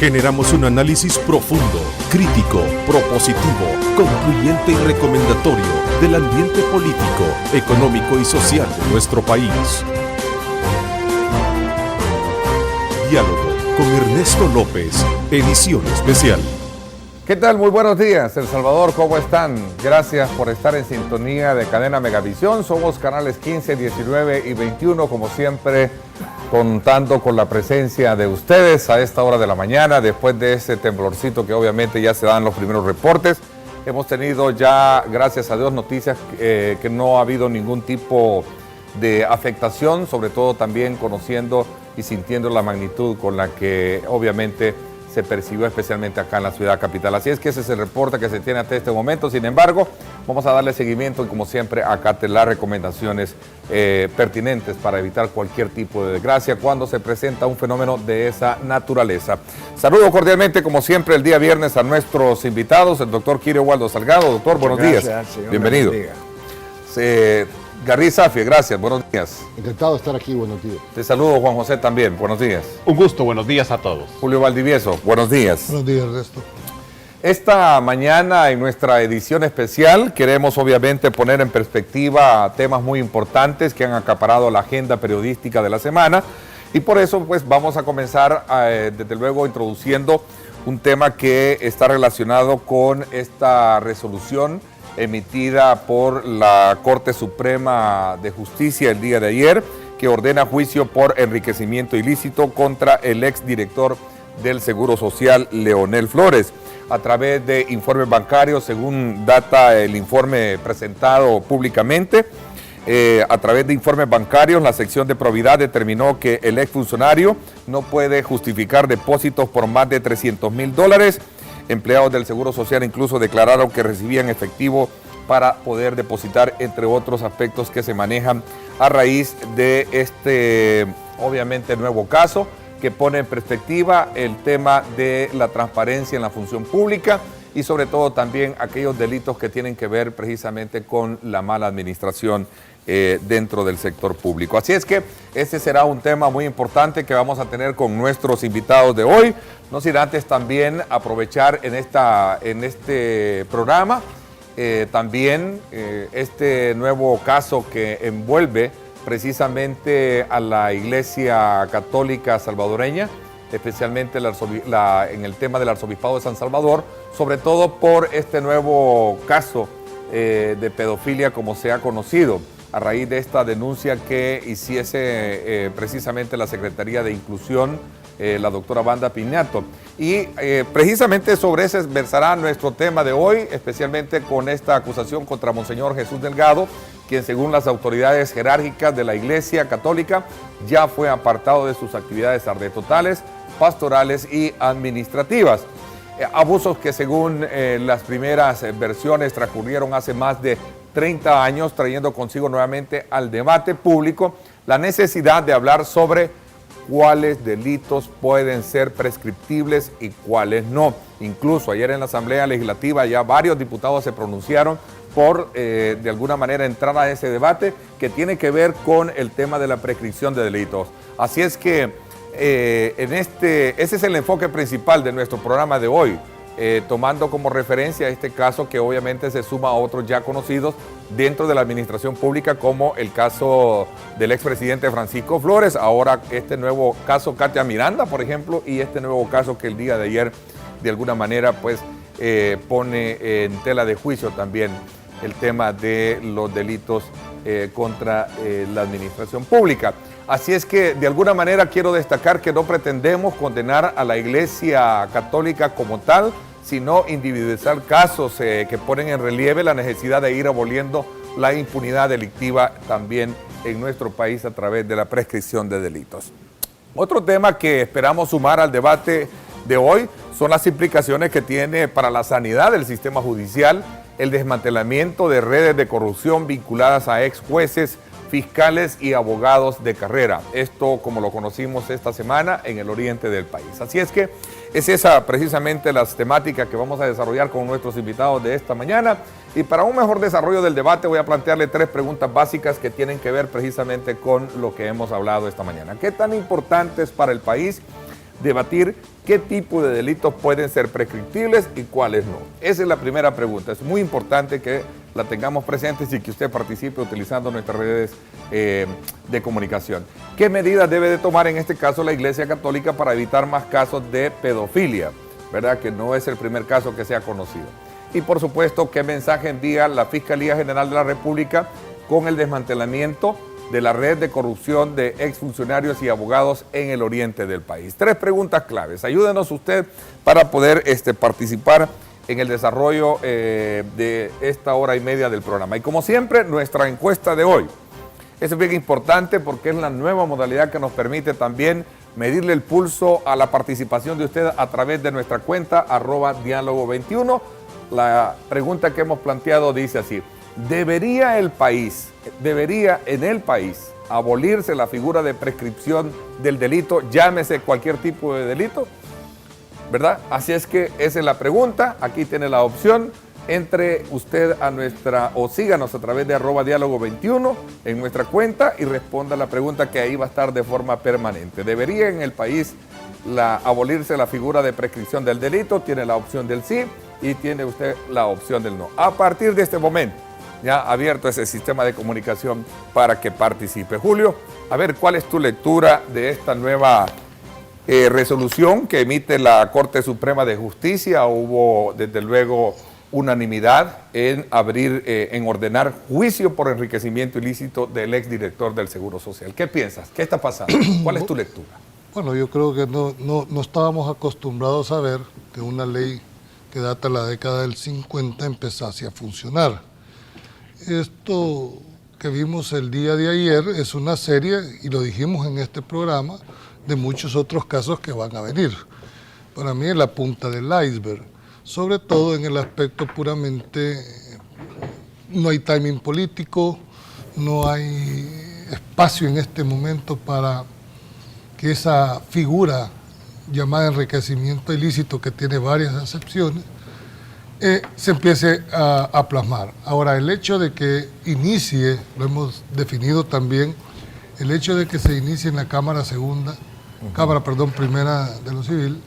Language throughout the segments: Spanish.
Generamos un análisis profundo, crítico, propositivo, concluyente y recomendatorio del ambiente político, económico y social de nuestro país. Diálogo con Ernesto López, edición especial. ¿Qué tal? Muy buenos días, El Salvador, ¿cómo están? Gracias por estar en sintonía de Cadena Megavisión. Somos canales 15, 19 y 21, como siempre, contando con la presencia de ustedes a esta hora de la mañana, después de ese temblorcito que obviamente ya se dan los primeros reportes. Hemos tenido ya, gracias a Dios, noticias que no ha habido ningún tipo de afectación, sobre todo también conociendo y sintiendo la magnitud con la que obviamente se percibió especialmente acá en la ciudad capital. Así es que ese es el reporte que se tiene hasta este momento. Sin embargo, vamos a darle seguimiento y como siempre acate las recomendaciones pertinentes para evitar cualquier tipo de desgracia cuando se presenta un fenómeno de esa naturaleza. Saludo cordialmente como siempre el día viernes a nuestros invitados, el doctor Kirio Waldo Salgado. Doctor, buenos días. Señor, bienvenido. Garry Safie, gracias, buenos días. Encantado de estar aquí, buenos días. Te saludo, Juan José, también, buenos días. Un gusto, buenos días a todos. Julio Valdivieso, buenos días. Buenos días, Ernesto. Esta mañana en nuestra edición especial queremos obviamente poner en perspectiva temas muy importantes que han acaparado la agenda periodística de la semana y por eso pues vamos a comenzar desde luego introduciendo un tema que está relacionado con esta resolución emitida por la Corte Suprema de Justicia el día de ayer, que ordena juicio por enriquecimiento ilícito contra el exdirector del Seguro Social, Leonel Flores. A través de informes bancarios, según data el informe presentado públicamente, a través de informes bancarios, la sección de probidad determinó que el exfuncionario no puede justificar depósitos por más de $300,000. Empleados del Seguro Social incluso declararon que recibían efectivo para poder depositar, entre otros aspectos que se manejan a raíz de este, obviamente, nuevo caso que pone en perspectiva el tema de la transparencia en la función pública y sobre todo también aquellos delitos que tienen que ver precisamente con la mala administración dentro del sector público. Así es que ese será un tema muy importante que vamos a tener con nuestros invitados de hoy. No sin antes también aprovechar en este programa también este nuevo caso que envuelve precisamente a la Iglesia Católica salvadoreña, especialmente en el tema del Arzobispado de San Salvador, sobre todo por este nuevo caso de pedofilia como se ha conocido, a raíz de esta denuncia que hiciese precisamente la Secretaría de Inclusión, la doctora Wanda Piñato. Y precisamente sobre ese versará nuestro tema de hoy, especialmente con esta acusación contra Monseñor Jesús Delgado, quien según las autoridades jerárquicas de la Iglesia Católica ya fue apartado de sus actividades sacerdotales, pastorales y administrativas. Abusos que según las primeras versiones transcurrieron hace más de 30 años, trayendo consigo nuevamente al debate público la necesidad de hablar sobre cuáles delitos pueden ser prescriptibles y cuáles no. Incluso ayer en la Asamblea Legislativa ya varios diputados se pronunciaron por, de alguna manera, entrar a ese debate que tiene que ver con el tema de la prescripción de delitos. Así es que ese es el enfoque principal de nuestro programa de hoy, tomando como referencia este caso que obviamente se suma a otros ya conocidos dentro de la administración pública, como el caso del expresidente Francisco Flores, ahora este nuevo caso Katia Miranda, por ejemplo, y este nuevo caso que el día de ayer de alguna manera pues pone en tela de juicio también el tema de los delitos contra la administración pública. Así es que de alguna manera quiero destacar que no pretendemos condenar a la Iglesia Católica como tal, sino individualizar casos que ponen en relieve la necesidad de ir aboliendo la impunidad delictiva también en nuestro país a través de la prescripción de delitos. Otro tema que esperamos sumar al debate de hoy son las implicaciones que tiene para la sanidad del sistema judicial el desmantelamiento de redes de corrupción vinculadas a ex jueces, fiscales y abogados de carrera. Esto como lo conocimos esta semana en el oriente del país. Así es que es esa precisamente las temáticas que vamos a desarrollar con nuestros invitados de esta mañana. Y para un mejor desarrollo del debate voy a plantearle 3 preguntas básicas que tienen que ver precisamente con lo que hemos hablado esta mañana. ¿Qué tan importante es para el país debatir qué tipo de delitos pueden ser prescriptibles y cuáles no. Esa es la primera pregunta. Es muy importante que la tengamos presentes y que usted participe utilizando nuestras redes de comunicación. ¿Qué medidas debe de tomar en este caso la Iglesia Católica para evitar más casos de pedofilia? ¿Verdad? Que no es el primer caso que se ha conocido. Y por supuesto, ¿qué mensaje envía la Fiscalía General de la República con el desmantelamiento de la red de corrupción de exfuncionarios y abogados en el oriente del país? Tres preguntas claves. Ayúdenos usted para poder participar en el desarrollo de esta hora y media del programa. Y como siempre, nuestra encuesta de hoy. Es bien importante porque es la nueva modalidad que nos permite también medirle el pulso a la participación de usted a través de nuestra cuenta @diálogo21. La pregunta que hemos planteado dice así: ¿debería en el país abolirse la figura de prescripción del delito, llámese cualquier tipo de delito? ¿Verdad? Así es que esa es la pregunta. Aquí tiene la opción. Entre usted o síganos a través de @diálogo21 en nuestra cuenta y responda la pregunta, que ahí va a estar de forma permanente. ¿Debería en el país abolirse la figura de prescripción del delito? Tiene la opción del sí y tiene usted la opción del no. A partir de este momento, ya abierto ese sistema de comunicación para que participe. Julio, a ver, ¿cuál es tu lectura de esta nueva resolución que emite la Corte Suprema de Justicia? Hubo, desde luego, unanimidad en en ordenar juicio por enriquecimiento ilícito del exdirector del Seguro Social. ¿Qué piensas? ¿Qué está pasando? ¿Cuál es tu lectura? Bueno, yo creo que no estábamos acostumbrados a ver que una ley que data de la década del 50 empezase a funcionar. Esto que vimos el día de ayer es una serie, y lo dijimos en este programa, de muchos otros casos que van a venir. Para mí es la punta del iceberg, sobre todo en el aspecto puramente, no hay timing político, no hay espacio en este momento para que esa figura llamada enriquecimiento ilícito, que tiene varias acepciones, se empiece a plasmar. Ahora, el hecho de que inicie, lo hemos definido también, el hecho de que se inicie en la Cámara Primera de lo Civil,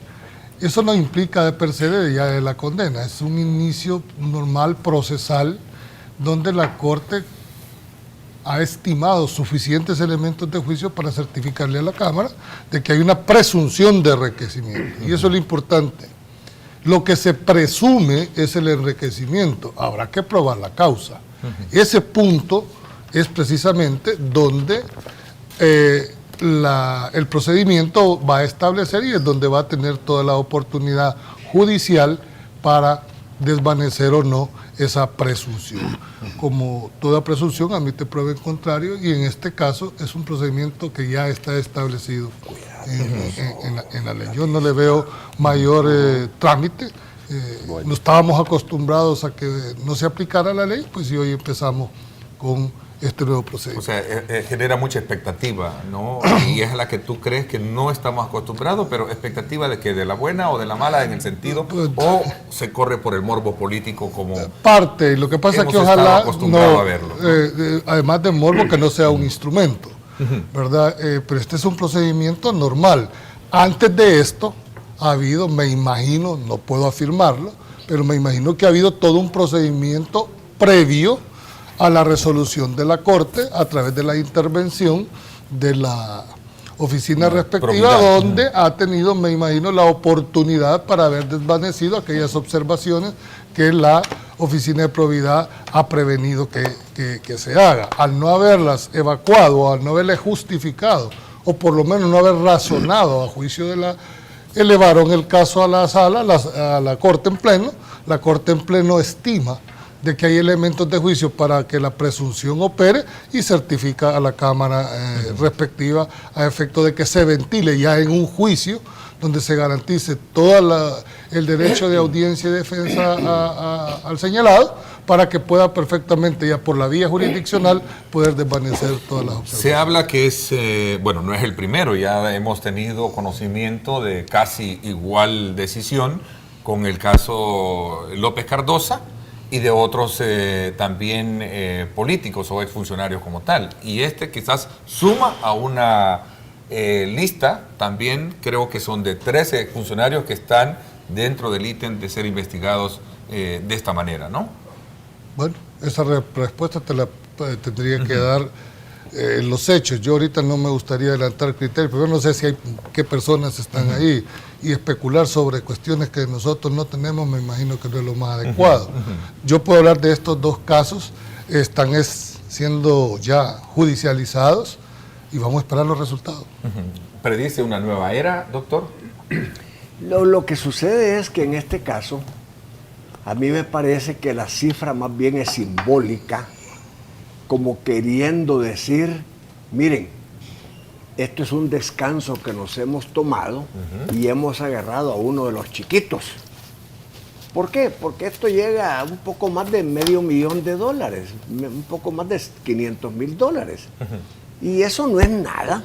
eso no implica de per se ya de la condena, es un inicio normal, procesal, donde la Corte ha estimado suficientes elementos de juicio para certificarle a la Cámara de que hay una presunción de enriquecimiento. Y eso es lo importante. Lo que se presume es el enriquecimiento, habrá que probar la causa. Ese punto es precisamente donde el procedimiento va a establecer, y es donde va a tener toda la oportunidad judicial para desvanecer o no esa presunción. Como toda presunción admite prueba en contrario, y en este caso es un procedimiento que ya está establecido en la ley. Yo no le veo mayor trámite. No estábamos acostumbrados a que no se aplicara la ley, pues, y hoy empezamos con este nuevo procedimiento. O sea, genera mucha expectativa, ¿no? Y es a la que tú crees que no estamos acostumbrados, pero expectativa de que de la buena o de la mala, en el sentido, o se corre por el morbo político como parte. Lo que pasa es que ojalá a verlo, ¿no? Además de morbo, que no sea un instrumento, ¿verdad? Pero este es un procedimiento normal. Antes de esto ha habido, me imagino, no puedo afirmarlo, pero me imagino que ha habido todo un procedimiento previo a la resolución de la Corte a través de la intervención de la oficina respectiva, donde ha tenido, me imagino, la oportunidad para haber desvanecido aquellas observaciones que la Oficina de Probidad ha prevenido que se haga. Al no haberlas evacuado, al no haberlas justificado, o por lo menos no haber razonado a juicio de la... Elevaron el caso a la sala, a la Corte en pleno. La Corte en pleno estima de que hay elementos de juicio para que la presunción opere y certifica a la Cámara respectiva a efecto de que se ventile ya en un juicio donde se garantice todo el derecho de audiencia y defensa al señalado, para que pueda perfectamente, ya por la vía jurisdiccional, poder desvanecer todas las observaciones. Se habla que es, bueno, no es el primero, ya hemos tenido conocimiento de casi igual decisión con el caso López Cardosa y de otros políticos o exfuncionarios como tal. Y quizás suma a una lista también creo que son de 13 funcionarios que están dentro del ítem de ser investigados de esta manera, ¿no? Bueno, esa respuesta te la tendría que dar los hechos. Yo ahorita no me gustaría adelantar criterios, pero no sé si hay qué personas están ahí, y especular sobre cuestiones que nosotros no tenemos me imagino que no es lo más adecuado. Yo puedo hablar de estos dos casos, están siendo ya judicializados y vamos a esperar los resultados. ¿Predice una nueva era, doctor? Lo que sucede es que en este caso, a mí me parece que la cifra más bien es simbólica, como queriendo decir, miren, esto es un descanso que nos hemos tomado y hemos agarrado a uno de los chiquitos. ¿Por qué? Porque esto llega a un poco más de $500,000, un poco más de $500,000. Y eso no es nada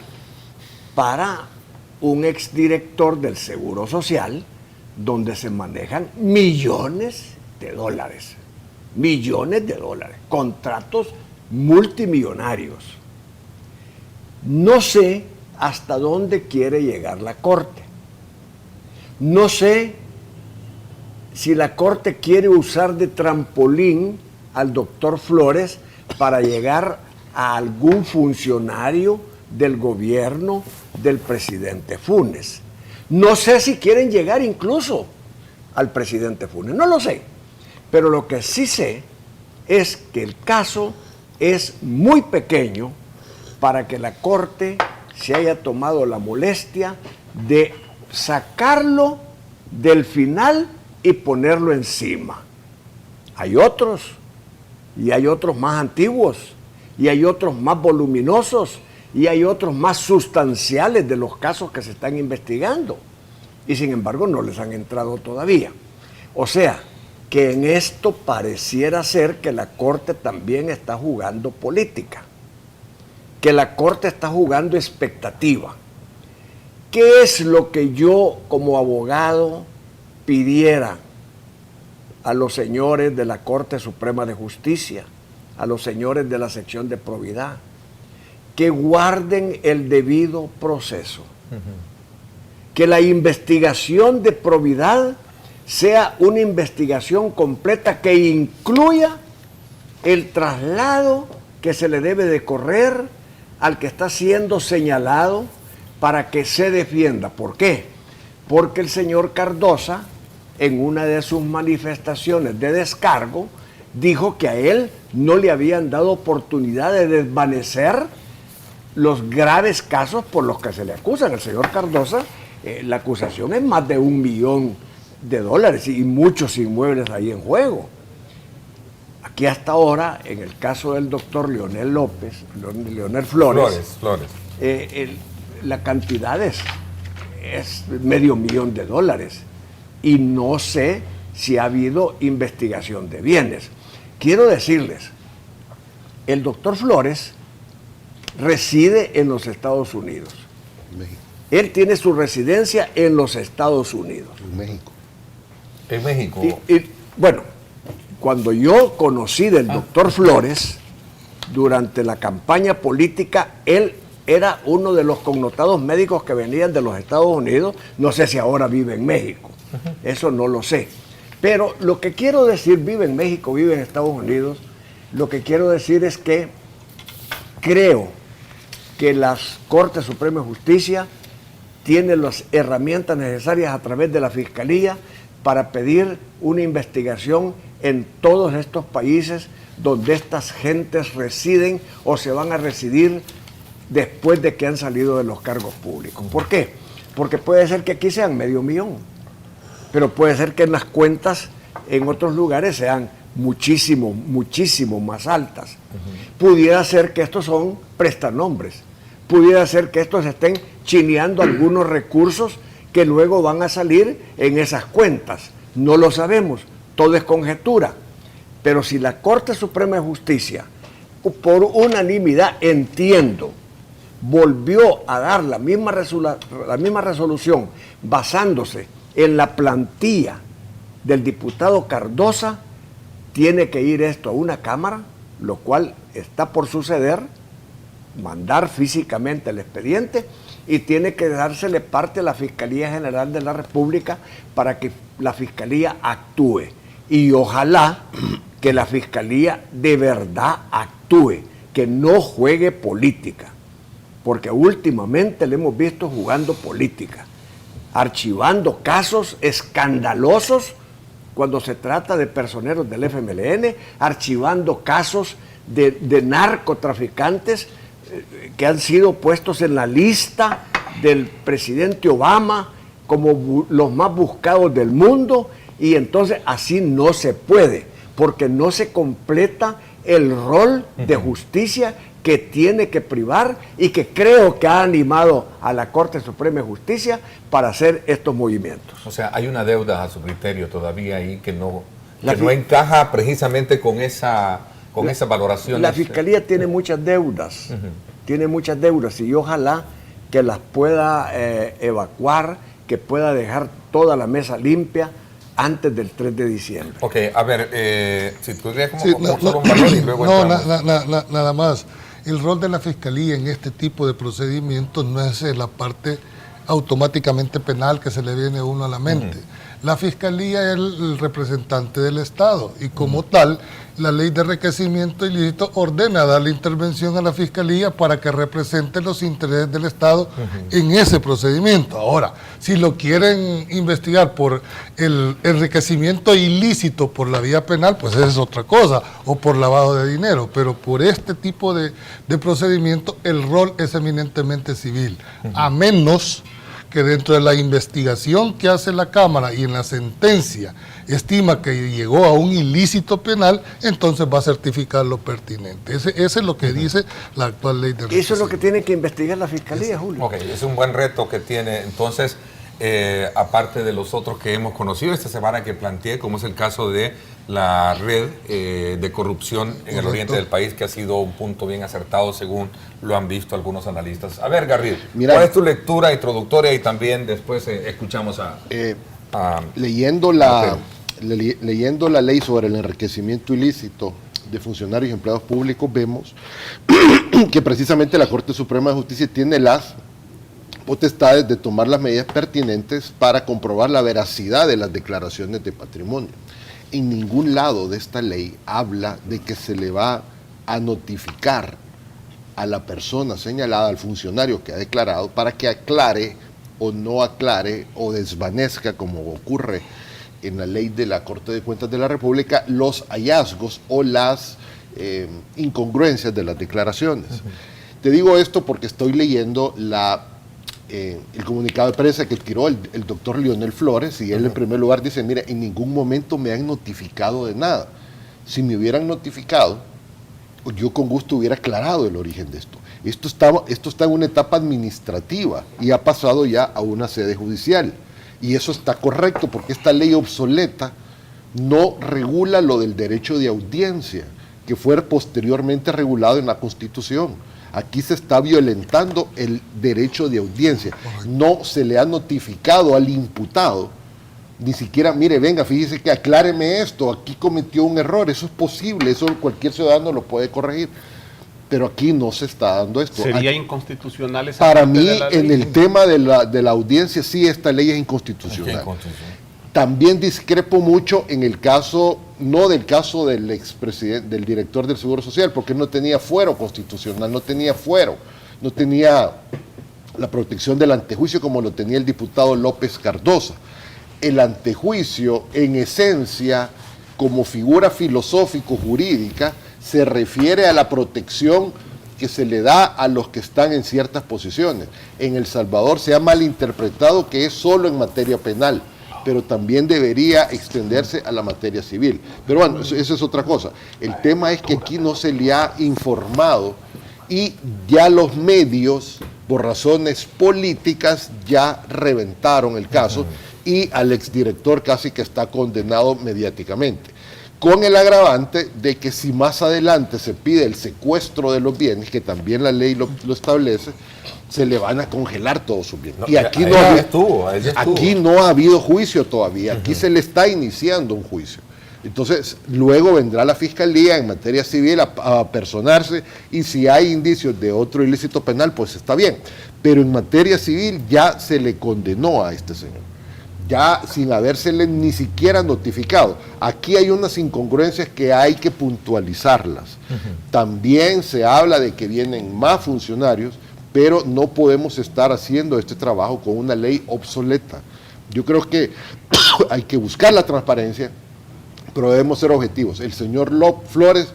para un exdirector del Seguro Social, donde se manejan millones de dólares, contratos multimillonarios. No sé hasta dónde quiere llegar la Corte. No sé si la Corte quiere usar de trampolín al doctor Flores para llegar a algún funcionario del gobierno del presidente Funes. No sé si quieren llegar incluso al presidente Funes, no lo sé. Pero lo que sí sé es que el caso es muy pequeño para que la Corte se haya tomado la molestia de sacarlo del final y ponerlo encima. Hay otros, y hay otros más antiguos, y hay otros más voluminosos, y hay otros más sustanciales de los casos que se están investigando. Y sin embargo no les han entrado todavía. O sea, que en esto pareciera ser que la Corte también está jugando política, que la Corte está jugando expectativa. ¿Qué es lo que yo como abogado pidiera a los señores de la Corte Suprema de Justicia, a los señores de la sección de probidad? Que guarden el debido proceso. Que la investigación de probidad sea una investigación completa que incluya el traslado que se le debe de correr al que está siendo señalado para que se defienda. ¿Por qué? Porque el señor Cardosa, en una de sus manifestaciones de descargo, dijo que a él no le habían dado oportunidad de desvanecer los graves casos por los que se le acusan. El señor Cardosa, la acusación es más de $1 millón y muchos inmuebles ahí en juego. Aquí hasta ahora, en el caso del doctor Leonel Flores, la cantidad es $500,000 y no sé si ha habido investigación de bienes. Quiero decirles, el doctor Flores reside en los Estados Unidos. México. Él tiene su residencia en los Estados Unidos. En México. En México. Y, bueno, cuando yo conocí del doctor Flores, durante la campaña política, él era uno de los connotados médicos que venían de los Estados Unidos. No sé si ahora vive en México, eso no lo sé. Pero lo que quiero decir, vive en México, vive en Estados Unidos, lo que quiero decir es que creo que la Corte Suprema de Justicia tiene las herramientas necesarias a través de la Fiscalía para pedir una investigación en todos estos países donde estas gentes residen o se van a residir después de que han salido de los cargos públicos. ¿Por qué? Porque puede ser que aquí sean $500,000, pero puede ser que en las cuentas en otros lugares sean muchísimo más altas. Pudiera ser que estos son prestanombres, pudiera ser que estos estén chineando algunos recursos que luego van a salir en esas cuentas. No lo sabemos, todo es conjetura. Pero si la Corte Suprema de Justicia, por unanimidad, entiendo, volvió a dar la misma resolución basándose en la plantilla del diputado Cardosa, tiene que ir esto a una Cámara, lo cual está por suceder, mandar físicamente el expediente y tiene que dársele parte a la Fiscalía General de la República para que la Fiscalía actúe. Y ojalá que la Fiscalía de verdad actúe, que no juegue política, porque últimamente le hemos visto jugando política, archivando casos escandalosos cuando se trata de personeros del FMLN, archivando casos de narcotraficantes que han sido puestos en la lista del presidente Obama como los más buscados del mundo, y entonces así no se puede, porque no se completa el rol de justicia que tiene que privar y que creo que ha animado a la Corte Suprema de Justicia para hacer estos movimientos. O sea, hay una deuda a su criterio todavía ahí que no encaja precisamente con esa valoración. La Fiscalía tiene muchas deudas, tiene muchas deudas, y ojalá que las pueda evacuar, que pueda dejar toda la mesa limpia antes del 3 de diciembre. Ok, a ver, si podría solo un valor y luego nada más. El rol de la Fiscalía en este tipo de procedimientos no es la parte automáticamente penal que se le viene a uno a la mente. La Fiscalía es el representante del Estado y como tal, la ley de enriquecimiento ilícito ordena darle intervención a la Fiscalía para que represente los intereses del Estado en ese procedimiento. Ahora, si lo quieren investigar por el enriquecimiento ilícito por la vía penal, pues esa es otra cosa, o por lavado de dinero, pero por este tipo de procedimiento el rol es eminentemente civil, a menos que dentro de la investigación que hace la Cámara y en la sentencia estima que llegó a un ilícito penal, entonces va a certificar lo pertinente. Ese es lo que dice la actual ley de Eso es lo que tiene que investigar la Fiscalía, Julio. Ok, es un buen reto que tiene. Entonces, aparte de los otros que hemos conocido esta semana que planteé, como es el caso de la red de corrupción en el oriente del país, que ha sido un punto bien acertado según lo han visto algunos analistas. A ver, Garrido, ¿cuál es tu lectura introductoria? Y también después escuchamos leyendo la ley sobre el enriquecimiento ilícito de funcionarios y empleados públicos, vemos que precisamente la Corte Suprema de Justicia tiene las potestades de tomar las medidas pertinentes para comprobar la veracidad de las declaraciones de patrimonio. En ningún lado de esta ley habla de que se le va a notificar a la persona señalada, al funcionario que ha declarado, para que aclare o no aclare o desvanezca, como ocurre en la ley de la Corte de Cuentas de la República, los hallazgos o las incongruencias de las declaraciones. Te digo esto porque estoy leyendo el comunicado de prensa que tiró el doctor Leonel Flores, y él en primer lugar dice, mira, en ningún momento me han notificado de nada. Si me hubieran notificado, yo con gusto hubiera aclarado el origen de esto. Esto está en una etapa administrativa y ha pasado ya a una sede judicial. Y eso está correcto porque esta ley obsoleta no regula lo del derecho de audiencia, que fue posteriormente regulado en la Constitución. Aquí se está violentando el derecho de audiencia. No se le ha notificado al imputado, ni siquiera, mire, venga, fíjese que acláreme esto, aquí cometió un error. Eso es posible, eso cualquier ciudadano lo puede corregir. Pero aquí no se está dando esto. ¿Sería inconstitucional esa Para parte mí, de la ley? en el tema de la audiencia, sí, esta ley es inconstitucional. También discrepo mucho en el caso, no del caso del expresidente, del director del Seguro Social, porque no tenía fuero constitucional, no tenía fuero, no tenía la protección del antejuicio como lo tenía el diputado López Cardosa. El antejuicio, en esencia, como figura filosófico-jurídica, se refiere a la protección que se le da a los que están en ciertas posiciones. En El Salvador se ha malinterpretado que es solo en materia penal, pero también debería extenderse a la materia civil. Pero bueno, eso es otra cosa. El tema es que aquí no se le ha informado y ya los medios, por razones políticas, ya reventaron el caso y al exdirector casi que está condenado mediáticamente. Con el agravante de que si más adelante se pide el secuestro de los bienes, que también la ley lo establece, se le van a congelar todos sus bienes. Y aquí aquí no ha habido juicio todavía, aquí se le está iniciando un juicio. Entonces, luego vendrá la Fiscalía en materia civil a personarse, y si hay indicios de otro ilícito penal, pues está bien. Pero en materia civil ya se le condenó a este señor, ya sin habérsele ni siquiera notificado. Aquí hay unas incongruencias que hay que puntualizarlas. También se habla de que vienen más funcionarios, pero no podemos estar haciendo este trabajo con una ley obsoleta. Yo creo que hay que buscar la transparencia, pero debemos ser objetivos. El señor Flores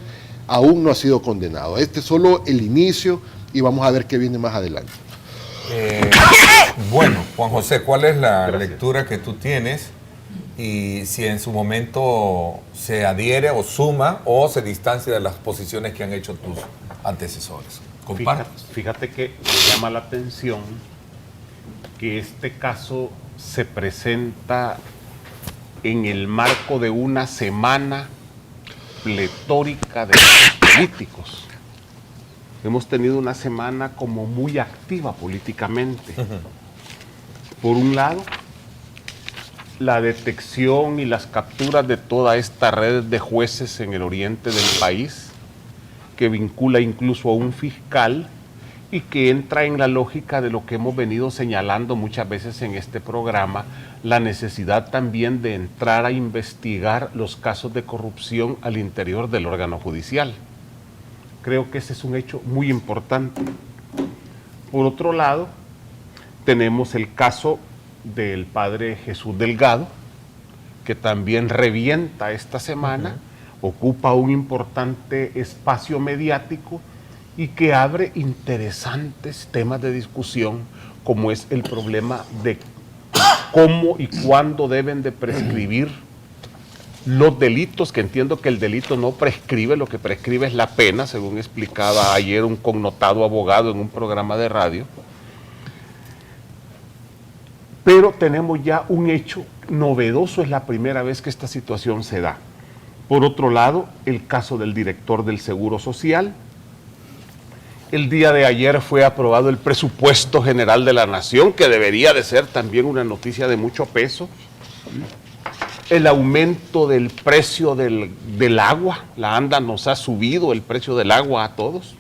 aún no ha sido condenado. Este es solo el inicio y vamos a ver qué viene más adelante. Bueno, Juan José, ¿cuál es la lectura que tú tienes? Y si en su momento se adhiere o suma o se distancia de las posiciones que han hecho tus antecesores. Fíjate que me llama la atención que este caso se presenta en el marco de una semana pletórica de hechos políticos. Hemos tenido una semana como muy activa políticamente. Por un lado, la detección y las capturas de toda esta red de jueces en el oriente del país, que vincula incluso a un fiscal y que entra en la lógica de lo que hemos venido señalando muchas veces en este programa, la necesidad también de entrar a investigar los casos de corrupción al interior del órgano judicial. Creo que ese es un hecho muy importante. Por otro lado, tenemos el caso del padre Jesús Delgado, que también revienta esta semana, ocupa un importante espacio mediático y que abre interesantes temas de discusión, como es el problema de cómo y cuándo deben de prescribir los delitos, que entiendo que el delito no prescribe, lo que prescribe es la pena, según explicaba ayer un connotado abogado en un programa de radio. Pero tenemos ya un hecho novedoso, es la primera vez que esta situación se da. Por otro lado, el caso del director del Seguro Social. El día de ayer fue aprobado el presupuesto general de la Nación, que debería de ser también una noticia de mucho peso. El aumento del precio del agua, la ANDA nos ha subido el precio del agua a todos.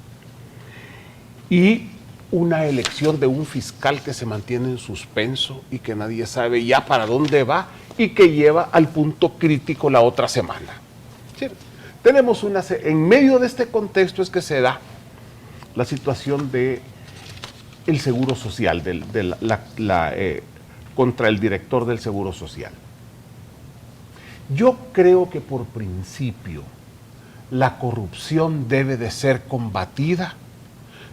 Y una elección de un fiscal que se mantiene en suspenso y que nadie sabe ya para dónde va y que lleva al punto crítico la otra semana. ¿Sí? Tenemos en medio de este contexto es que se da la situación de el Seguro Social, contra el director del Seguro Social. Yo creo que por principio la corrupción debe de ser combatida,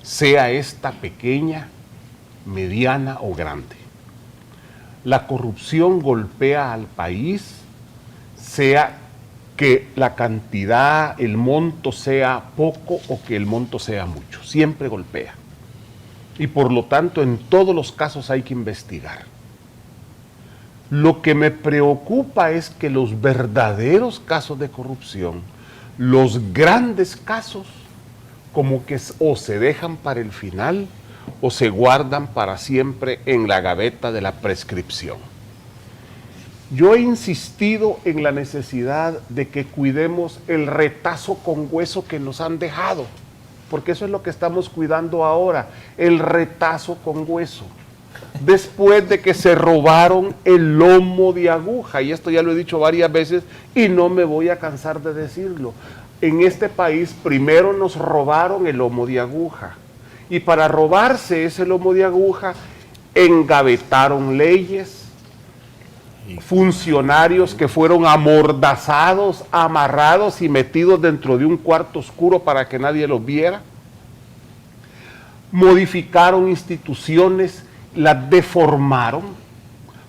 sea esta pequeña, mediana o grande. La corrupción golpea al país, sea que la cantidad, el monto sea poco o que el monto sea mucho, siempre golpea. Y por lo tanto, en todos los casos hay que investigar. Lo que me preocupa es que los verdaderos casos de corrupción, los grandes casos, como que o se dejan para el final o se guardan para siempre en la gaveta de la prescripción. Yo he insistido en la necesidad de que cuidemos el retazo con hueso que nos han dejado, porque eso es lo que estamos cuidando ahora, el retazo con hueso. Después de que se robaron el lomo de aguja, y esto ya lo he dicho varias veces y no me voy a cansar de decirlo. En este país primero nos robaron el lomo de aguja, y para robarse ese lomo de aguja engavetaron leyes, funcionarios que fueron amordazados, amarrados y metidos dentro de un cuarto oscuro para que nadie los viera, modificaron instituciones, las deformaron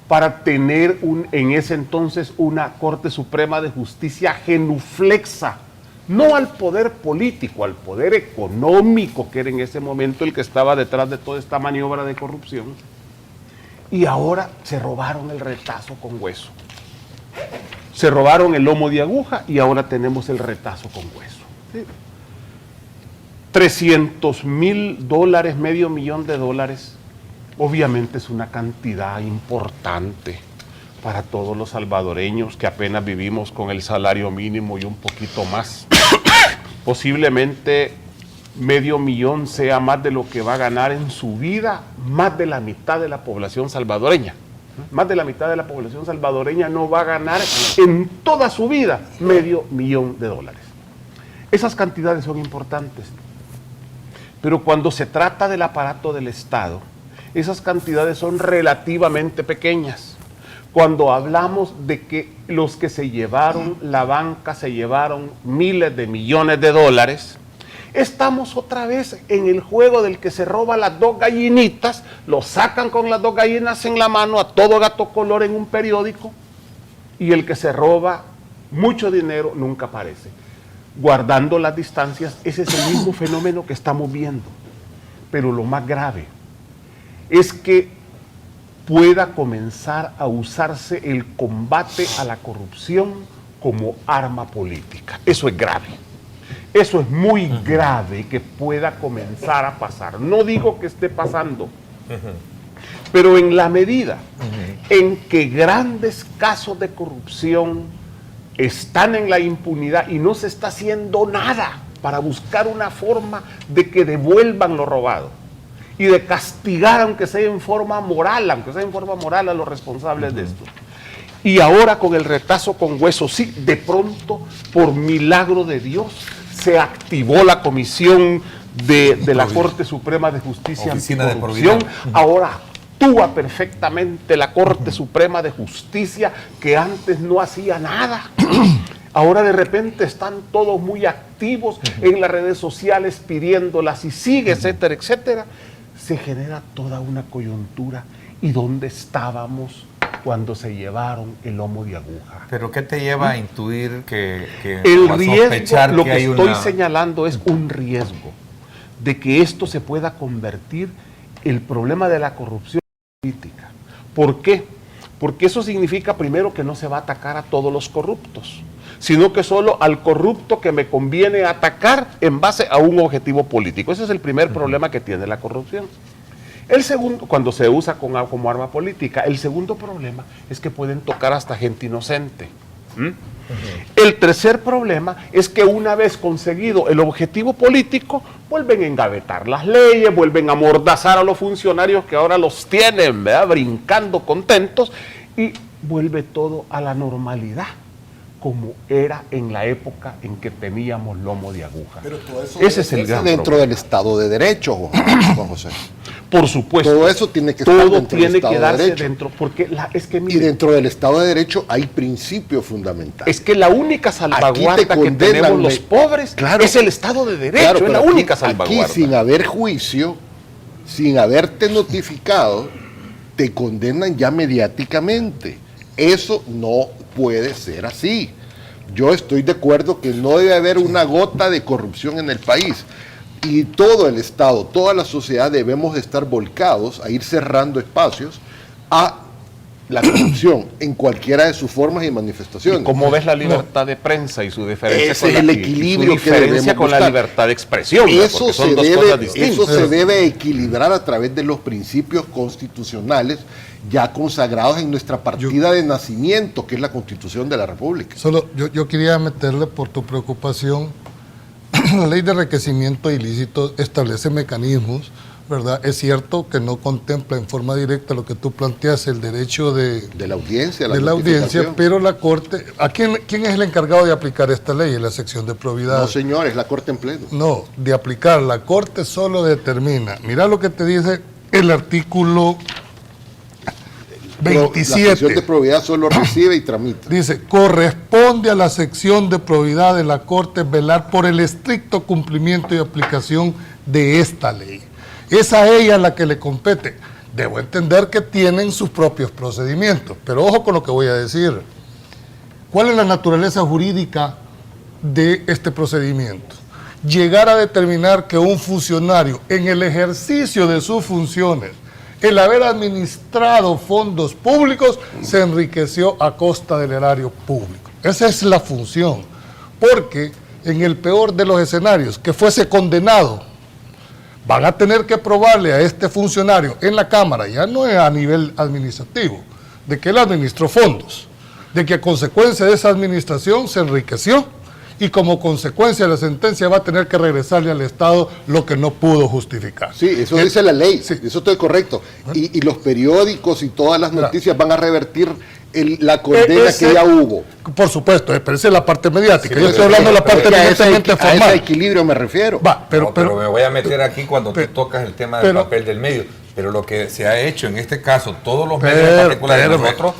para tener en ese entonces una Corte Suprema de Justicia genuflexa, no al poder político, al poder económico, que era en ese momento el que estaba detrás de toda esta maniobra de corrupción. Y ahora se robaron el retazo con hueso. Se robaron el lomo de aguja y ahora tenemos el retazo con hueso. ¿Sí? $300,000, $500,000, obviamente es una cantidad importante para todos los salvadoreños que apenas vivimos con el salario mínimo y un poquito más. Posiblemente $500,000 sea más de lo que va a ganar en su vida más de la mitad de la población salvadoreña. Más de la mitad de la población salvadoreña no va a ganar en toda su vida $500,000. Esas cantidades son importantes. Pero cuando se trata del aparato del Estado, esas cantidades son relativamente pequeñas. Cuando hablamos de que los que se llevaron la banca se llevaron miles de millones de dólares, estamos otra vez en el juego del que se roba las dos gallinitas, lo sacan con las dos gallinas en la mano a todo gato color en un periódico, y el que se roba mucho dinero nunca aparece. Guardando las distancias, ese es el mismo fenómeno que estamos viendo. Pero lo más grave es que pueda comenzar a usarse el combate a la corrupción como arma política. Eso es grave. Eso es muy grave que pueda comenzar a pasar. No digo que esté pasando, pero en la medida en que grandes casos de corrupción están en la impunidad y no se está haciendo nada para buscar una forma de que devuelvan lo robado y de castigar, aunque sea en forma moral, a los responsables de esto. Y ahora con el retazo con hueso, sí, de pronto, por milagro de Dios, se activó la comisión de la Corte Suprema de Justicia Anticorrupción. Ahora actúa perfectamente la Corte Suprema de Justicia, que antes no hacía nada. Ahora de repente están todos muy activos en las redes sociales pidiéndolas y sigue, etcétera, etcétera. Se genera toda una coyuntura. ¿Y dónde estábamos cuando se llevaron el lomo de aguja? ¿Pero qué te lleva a intuir el riesgo, lo que estoy señalando es un riesgo de que esto se pueda convertir el problema de la corrupción política. ¿Por qué? Porque eso significa primero que no se va a atacar a todos los corruptos, sino que solo al corrupto que me conviene atacar en base a un objetivo político. Ese es el primer problema que tiene la corrupción. El segundo, cuando se usa como arma política, el segundo problema es que pueden tocar hasta gente inocente. El tercer problema es que una vez conseguido el objetivo político, vuelven a engavetar las leyes, vuelven a amordazar a los funcionarios que ahora los tienen, ¿verdad?, brincando contentos, y vuelve todo a la normalidad, como era en la época en que teníamos lomo de aguja. Pero todo eso ese es el gran dentro problema del Estado de Derecho, Juan José. Por supuesto. Todo eso tiene que estar dentro del Estado de darse Derecho. dentro, porque es que Y mire, dentro del Estado de Derecho hay principios fundamentales. es que la única salvaguarda que tenemos los pobres es el Estado de Derecho, claro, es la aquí, única salvaguarda. Aquí, sin haber juicio, sin haberte notificado, te condenan ya mediáticamente. Eso no puede ser así. Yo estoy de acuerdo que no debe haber una gota de corrupción en el país. Y todo el Estado, toda la sociedad debemos estar volcados a ir cerrando espacios a la corrupción en cualquiera de sus formas y manifestaciones. ¿Y cómo ves la libertad de prensa y su diferencia Ese es el equilibrio que debemos con la buscar. libertad de expresión? Eso son dos cosas distintas. Eso se debe equilibrar a través de los principios constitucionales ya consagrados en nuestra partida de nacimiento, que es la Constitución de la República. Solo yo quería meterle por tu preocupación. La ley de enriquecimiento ilícito establece mecanismos, ¿verdad? Es cierto que no contempla en forma directa lo que tú planteas, el derecho de la audiencia, pero la Corte, ¿quién es el encargado de aplicar esta ley? En la sección de probidad. No, señor, es la Corte en pleno. No, de aplicar, la Corte solo determina. Mira lo que te dice el artículo 27. La sección de probidad solo recibe y tramita. Dice, corresponde a la sección de probidad de la Corte velar por el estricto cumplimiento y aplicación de esta ley. Es a ella la que le compete. Debo entender que tienen sus propios procedimientos, pero ojo con lo que voy a decir. ¿Cuál es la naturaleza jurídica de este procedimiento? Llegar a determinar que un funcionario en el ejercicio de sus funciones, el haber administrado fondos públicos, se enriqueció a costa del erario público. Esa es la función, porque en el peor de los escenarios, que fuese condenado, van a tener que probarle a este funcionario en la Cámara, ya no es a nivel administrativo, de que él administró fondos, de que a consecuencia de esa administración se enriqueció y como consecuencia de la sentencia va a tener que regresarle al Estado lo que no pudo justificar. Sí, eso dice la ley, sí. Eso estoy correcto. Y los periódicos y todas las noticias van a revertir la condena que ya hubo. Por supuesto, pero esa es la parte mediática. Sí, yo estoy hablando de la parte a evidentemente ese formal. equilibrio me refiero. Pero me voy a meter aquí cuando tú tocas el tema del papel del medio. Pero lo que se ha hecho en este caso, todos los medios en particular de nosotros,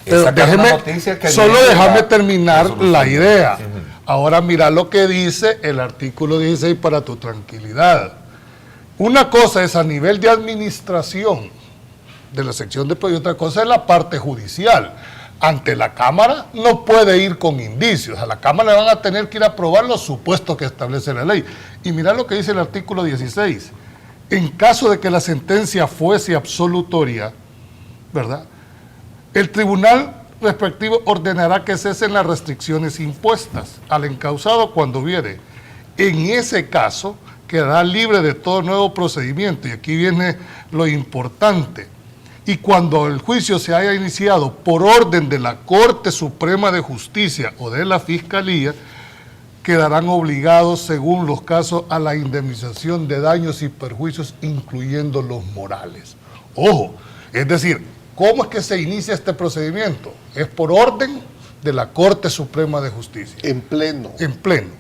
es sacar una noticia que solo déjame terminar la idea. Ahora mira lo que dice el artículo 16 para tu tranquilidad. Una cosa es a nivel de administración de la sección de y otra cosa es la parte judicial. Ante la Cámara no puede ir con indicios. A la Cámara le van a tener que ir a aprobar los supuestos que establece la ley. Y mira lo que dice el artículo 16. En caso de que la sentencia fuese absolutoria, ¿verdad?, el tribunal respectivo ordenará que cesen las restricciones impuestas al encausado cuando viere. En ese caso, quedará libre de todo nuevo procedimiento. Y aquí viene lo importante. Y cuando el juicio se haya iniciado por orden de la Corte Suprema de Justicia o de la Fiscalía, quedarán obligados, según los casos, a la indemnización de daños y perjuicios, incluyendo los morales. Ojo, es decir, ¿cómo es que se inicia este procedimiento? Es por orden de la Corte Suprema de Justicia. En pleno. En pleno.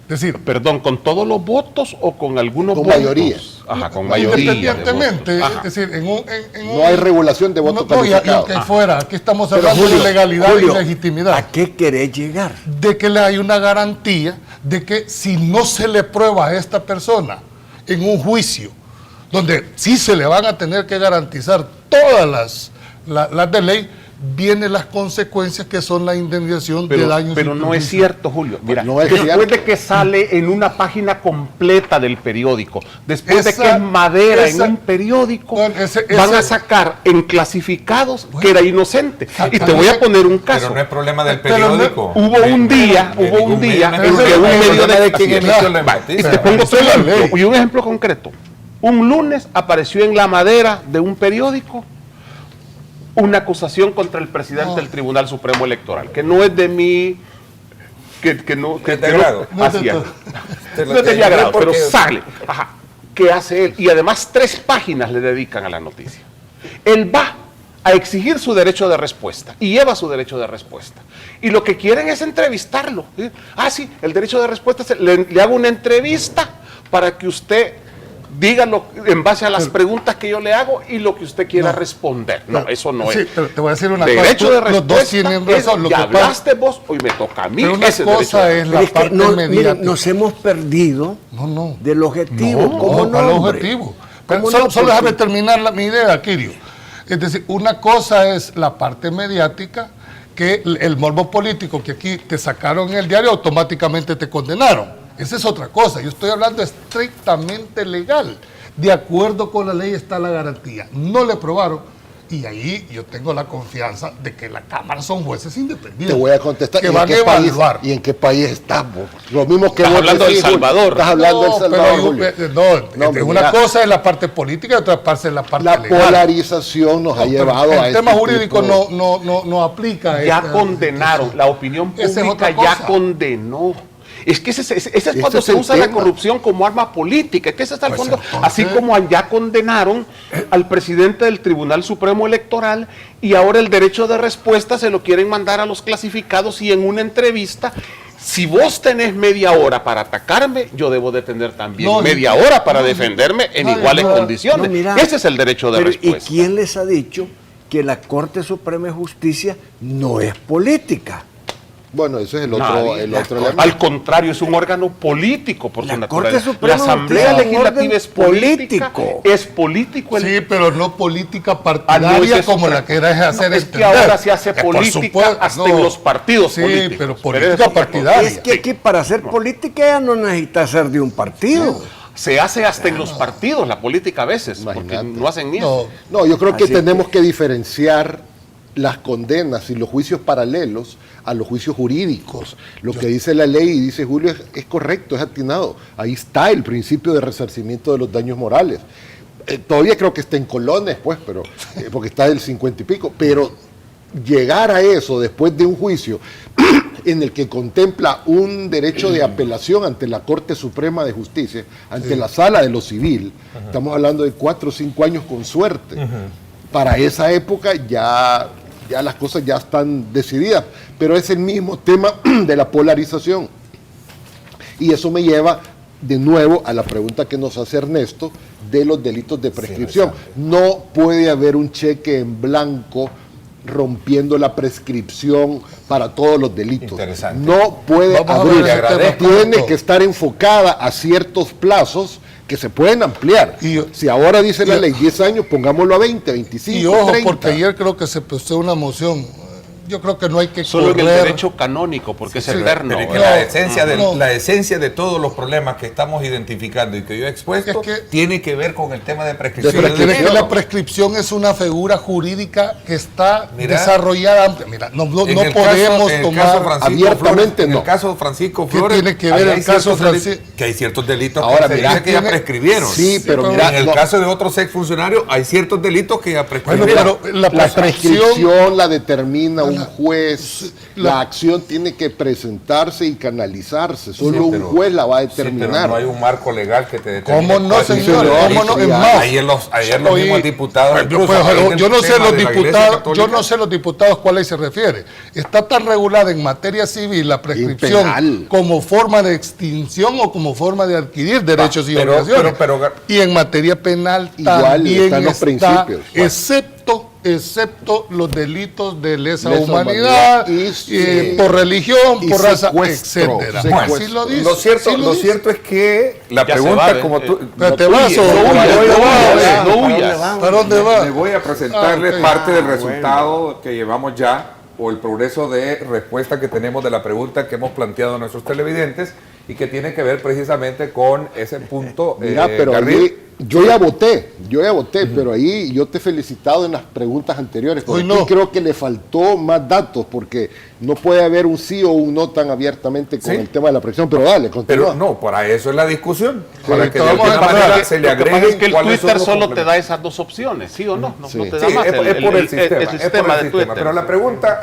Es decir, Perdón, ¿con todos los votos o con algunos Con votos? mayoría. Ajá, con mayoría. independientemente, de votos. es decir, No hay regulación de voto calificado. que fuera, aquí estamos Pero, hablando Julio, de legalidad Julio, y legitimidad. ¿a qué querés llegar? De que le hay una garantía de que si no se le prueba a esta persona en un juicio, donde sí se le van a tener que garantizar todas las de ley, vienen las consecuencias que son la indemnización de daños. Pero no es cierto, Julio. Mira, No es después cierto. de que sale en una página completa del periódico, después de Esa- que es madera esa- en un periódico, Bueno, van a sacar en clasificados que era inocente. Y te voy a poner un caso. Pero no es problema del Pero no- periódico. Hubo un día de en ningún que medio, un no es medio problema de de quién así es. emitió la Va, noticia. y te pongo Eso otro es la ejemplo, ley. y un ejemplo concreto. Un lunes apareció en la madera de un periódico una acusación contra el presidente del Tribunal Supremo Electoral, que no es de mi... que no... Que te agrado. No es de así es. Te lo No es de mi digo agrado, pero porque- sale. Ajá. ¿Qué hace él? Y además 3 páginas le dedican a la noticia. Él va a exigir su derecho de respuesta y lleva su derecho de respuesta. Y lo que quieren es entrevistarlo. ¿Sí? Ah, sí, el derecho de respuesta, le hago una entrevista para que usted diga en base a las preguntas que yo le hago y lo que usted quiera responder. No, eso no sí, es. pero te voy a decir una Derecho cosa. de respuesta. Los dos tienen razón. Lo ya que hablaste vos, hoy me toca a mí. pero una ese derecho cosa de es Pero la es que parte miren, mediática. nos hemos perdido No. del objetivo. ¿Cómo no, ¿cuál hombre? objetivo? Pero ¿Cómo solo no? solo Porque- déjame terminar mi idea, Kirio. Es decir, una cosa es la parte mediática, que el morbo político que aquí te sacaron en el diario, automáticamente te condenaron. Esa es otra cosa. Yo estoy hablando estrictamente legal. De acuerdo con la ley está la garantía. No le probaron. Y ahí yo tengo la confianza de que la Cámara son jueces independientes. Te voy a contestar. Que ¿Y en van a qué país- evaluar. ¿Y en qué país estamos? Lo mismo que Estás vos hablando de decís, El Julio. Salvador. Estás hablando del No, Salvador, pero Julio. no, No, una mira. cosa es la parte política y otra parte es la parte La legal. polarización nos ha No, pero llevado a el tema este jurídico tipo- no aplica. Ya esta condenaron, situación. la opinión Esa es pública otra ya cosa. condenó. Es que ese es cuando es se el usa la tema. corrupción como arma política, que ese está el Pues fondo. entonces- Así como ya condenaron al presidente del Tribunal Supremo Electoral y ahora el derecho de respuesta se lo quieren mandar a los clasificados y en una entrevista, si vos tenés media hora para atacarme, yo debo de tener también No, media hora para defenderme en no, iguales no, condiciones. No, mira, Ese es el derecho de pero, respuesta. ¿y quién les ha dicho que la Corte Suprema de Justicia no es política? Bueno, ese es el otro, Nadie. elemento. Al contrario, es un órgano político por La su Corte naturaleza. Suprema La de Asamblea Justicia es un Legislativa orden es política. político. Es político el Sí, pero no política Ah, no, partidaria ese es como otra la que querés hacer No, es que entender. ahora se hace Por política supuesto, hasta en los partidos sí, políticos. pero Pero política es otra partidaria. Es que aquí para hacer política ya no necesita ser de un partido. Se hace hasta en los partidos la política a veces, porque Imagínate. no hacen ni eso. No, No, yo creo que Así tenemos que diferenciar las condenas y los juicios paralelos a los juicios jurídicos. Lo que dice la ley y dice Julio es correcto, es atinado. Ahí está el principio de resarcimiento de los daños morales. Todavía creo que está en colones, pues, pero porque está del 50 y pico, pero llegar a eso después de un juicio en el que contempla un derecho de apelación ante la Corte Suprema de Justicia, ante la Sala de lo Civil, estamos hablando de 4 o 5 años con suerte. Para esa época ya las cosas ya están decididas, pero es el mismo tema de la polarización. Y eso me lleva de nuevo a la pregunta que nos hace Ernesto de los delitos de prescripción. No puede haber un cheque en blanco rompiendo la prescripción para todos los delitos. Interesante. No puede Vamos a haber, tiene que estar enfocada a ciertos plazos que se pueden ampliar. Si ahora dice la ley 10 años, pongámoslo a 20, 25, Y ojo, 30. porque ayer creo que se puso una moción. Yo creo que no hay que Solo en el correr. derecho canónico, porque Sí, es eterno. Pero es que ¿verdad? la esencia de todos los problemas que estamos identificando y que yo he expuesto Es que- tiene que ver con el tema de prescripción. De Pero del es que dinero. la prescripción es una figura jurídica que está Mira, desarrollada amplia. Mira, no En podemos el caso tomar Francisco abiertamente Flores, en no. el caso Francisco ¿Qué Flores, tiene que ver ahí el hay caso ciertos delitos- Francisco? que hay ciertos delitos Ahora, que, se mira, dice que ya tiene- prescribieron. Sí, pero pero mira, en el no, caso de otros exfuncionarios hay ciertos delitos que ya Bueno, prescribieron. pero la la prescripción, prescripción la determina un juez. La acción tiene que presentarse y canalizarse. Solo un pero- juez la va a Sí, pero determinar. no hay un marco legal que te determine. ¿cómo no, cuál es el señor? delito. ¿Cómo no? Es Ya. más, Ayer los Oye, mismos diputados. pues, incluso, ahí en el yo no sé tema los de la Iglesia diputados, Católica, yo no sé los diputados cuáles se refiere. Está tan regulada en materia civil la prescripción penal. como forma de extinción o como forma de adquirir derechos y pero- obligaciones. pero- y en materia penal Igual también están los principios. excepto los delitos de lesa Lesa humanidad, humanidad y por religión, y por raza, secuestro, etcétera. secuestro. Así lo dice. Lo cierto, sí lo dice. cierto es que la Ya se pregunta, va, como tú. Pero te vas o no huyas, no huyas. ¿Para dónde va? Le voy a presentarle Ah, ok. parte del resultado que llevamos ya, o el progreso de respuesta que tenemos de la pregunta que hemos planteado a nuestros televidentes y que tiene que ver precisamente con ese punto. Mira, pero Garrido. ahí, yo ya voté, pero ahí yo te he felicitado en las preguntas anteriores. Hoy Pero aquí no. creo que le faltó más datos, porque no puede haber un sí o un no tan abiertamente con Sí. el tema de la presión. Pero dale, continúa. Pero no, para eso es la discusión. Para que de vamos a alguna empezar. manera se le Lo que pasa agreguen es que el cuáles son Twitter los solo te complementos. da esas dos opciones, ¿sí o no? No, Sí. no te da Sí, más. es por el sistema, el es por sistema el de sistema. Twitter. Pero la pregunta,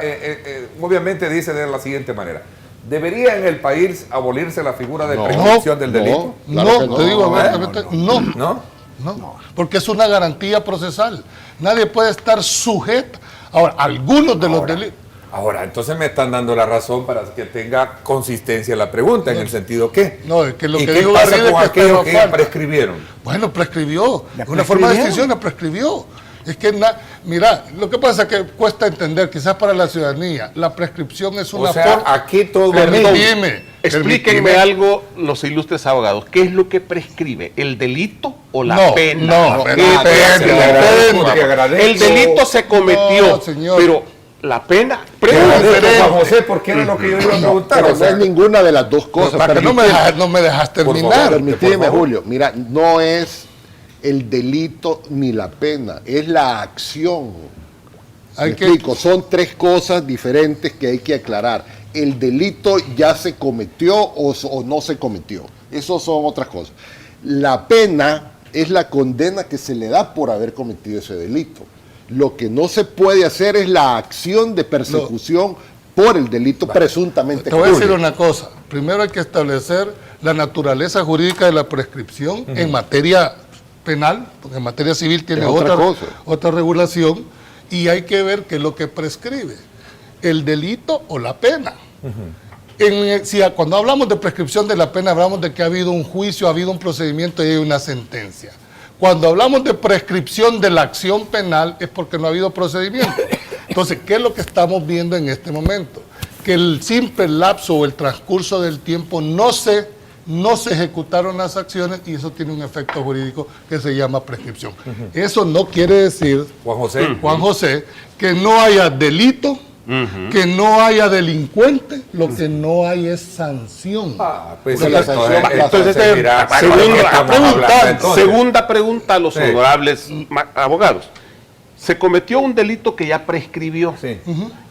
obviamente, dice de la siguiente manera: ¿debería en el país abolirse la figura de prescripción del delito? Claro que No, te digo ¿eh? abiertamente, no. ¿No? Porque es una garantía procesal. Nadie puede estar sujeto. Ahora, algunos de los delitos. Ahora, entonces me están dando la razón para que tenga consistencia la pregunta, en el sentido que. No, es que lo ¿Y que qué dijo pasa Garrido con es que aquellos estaba que ya falta. prescribieron? Bueno, prescribió. Una forma de extinción la prescribió. Es que, mira, lo que pasa es que cuesta entender, quizás para la ciudadanía, la prescripción es una O sea, forma. aquí todo Permíteme. Explíquenme algo, los ilustres abogados. ¿Qué es lo que prescribe? ¿El delito o la No, pena? no, ¿Qué depende, prescribe? te agradezco. El delito se cometió, No, señor. pero la pena. Juan José, porque era lo que yo iba a preguntar. Pero o sea, no es ninguna de las dos cosas. Para que no me dejas terminar. Permitime, por favor. Julio. Mira, no es el delito ni la pena, es la acción. Hay Me que- explico, son tres cosas diferentes que hay que aclarar. El delito ya se cometió o no se cometió. Eso son otras cosas. La pena es la condena que se le da por haber cometido ese delito. Lo que no se puede hacer es la acción de persecución por el delito presuntamente Te voy a decir culpable. una cosa. Primero hay que establecer la naturaleza jurídica de la prescripción en materia penal, porque en materia civil tiene Es otra cosa. otra regulación, y hay que ver qué es lo que prescribe, el delito o la pena. Cuando hablamos de prescripción de la pena, hablamos de que ha habido un juicio, ha habido un procedimiento y hay una sentencia. Cuando hablamos de prescripción de la acción penal es porque no ha habido procedimiento. Entonces, ¿qué es lo que estamos viendo en este momento? Que el simple lapso o el transcurso del tiempo no se ejecutaron las acciones y eso tiene un efecto jurídico que se llama prescripción. Eso no quiere decir, Juan José, que no haya delito, que no haya delincuente, lo que no hay es sanción. pues Porque sí, la sanción- entonces, mira, Segunda ¿de qué estamos pregunta, hablando, entonces? segunda pregunta a los Sí. honorables abogados. se cometió un delito que ya prescribió, Sí.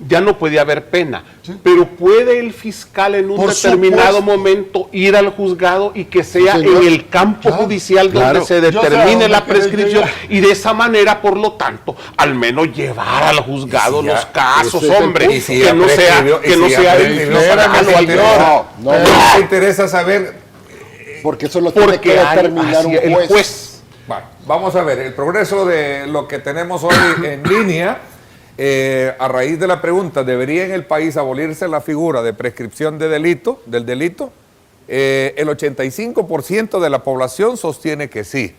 ya no puede haber pena, pero puede el fiscal en un Por determinado supuesto. momento ir al juzgado y que sea Sí, señor. en el campo judicial Claro. donde se Yo sé a determine dónde la quieres prescripción llegar. y de esa manera, por lo tanto, al menos llevar al juzgado Y si ya- los casos, ese es el hombre, punto. Y si que ya no sea prescribió, y que no si ya sea prescribió, edificio ¿para qué al se interesa? No, Me interesa saber. porque eso lo tiene que porque hay determinar un el juez. juez. Bueno, vamos a ver el progreso de lo que tenemos hoy en línea. A raíz de la pregunta, ¿debería en el país abolirse la figura de prescripción del delito? El 85% de la población sostiene que sí.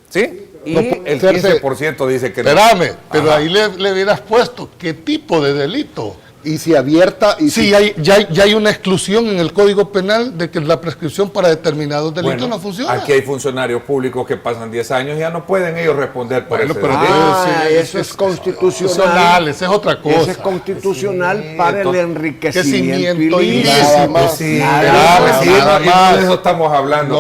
¿Sí? Y el 15% dice que no. Espérame, pero Ajá. ahí le hubieras puesto qué tipo de delito. Y si abierta... Y Sí, ya hay una exclusión en el Código Penal de que la prescripción para determinados delitos Bueno, no funciona. aquí hay funcionarios públicos que pasan 10 años y ya no pueden ellos responder por Bueno, ese pero delito. eso es constitucional, esa es otra cosa. Ese es constitucional Sí, para el entonces, enriquecimiento crecimiento ilícito. Nada más. Sí, Nada pero sí, más. no de eso estamos hablando.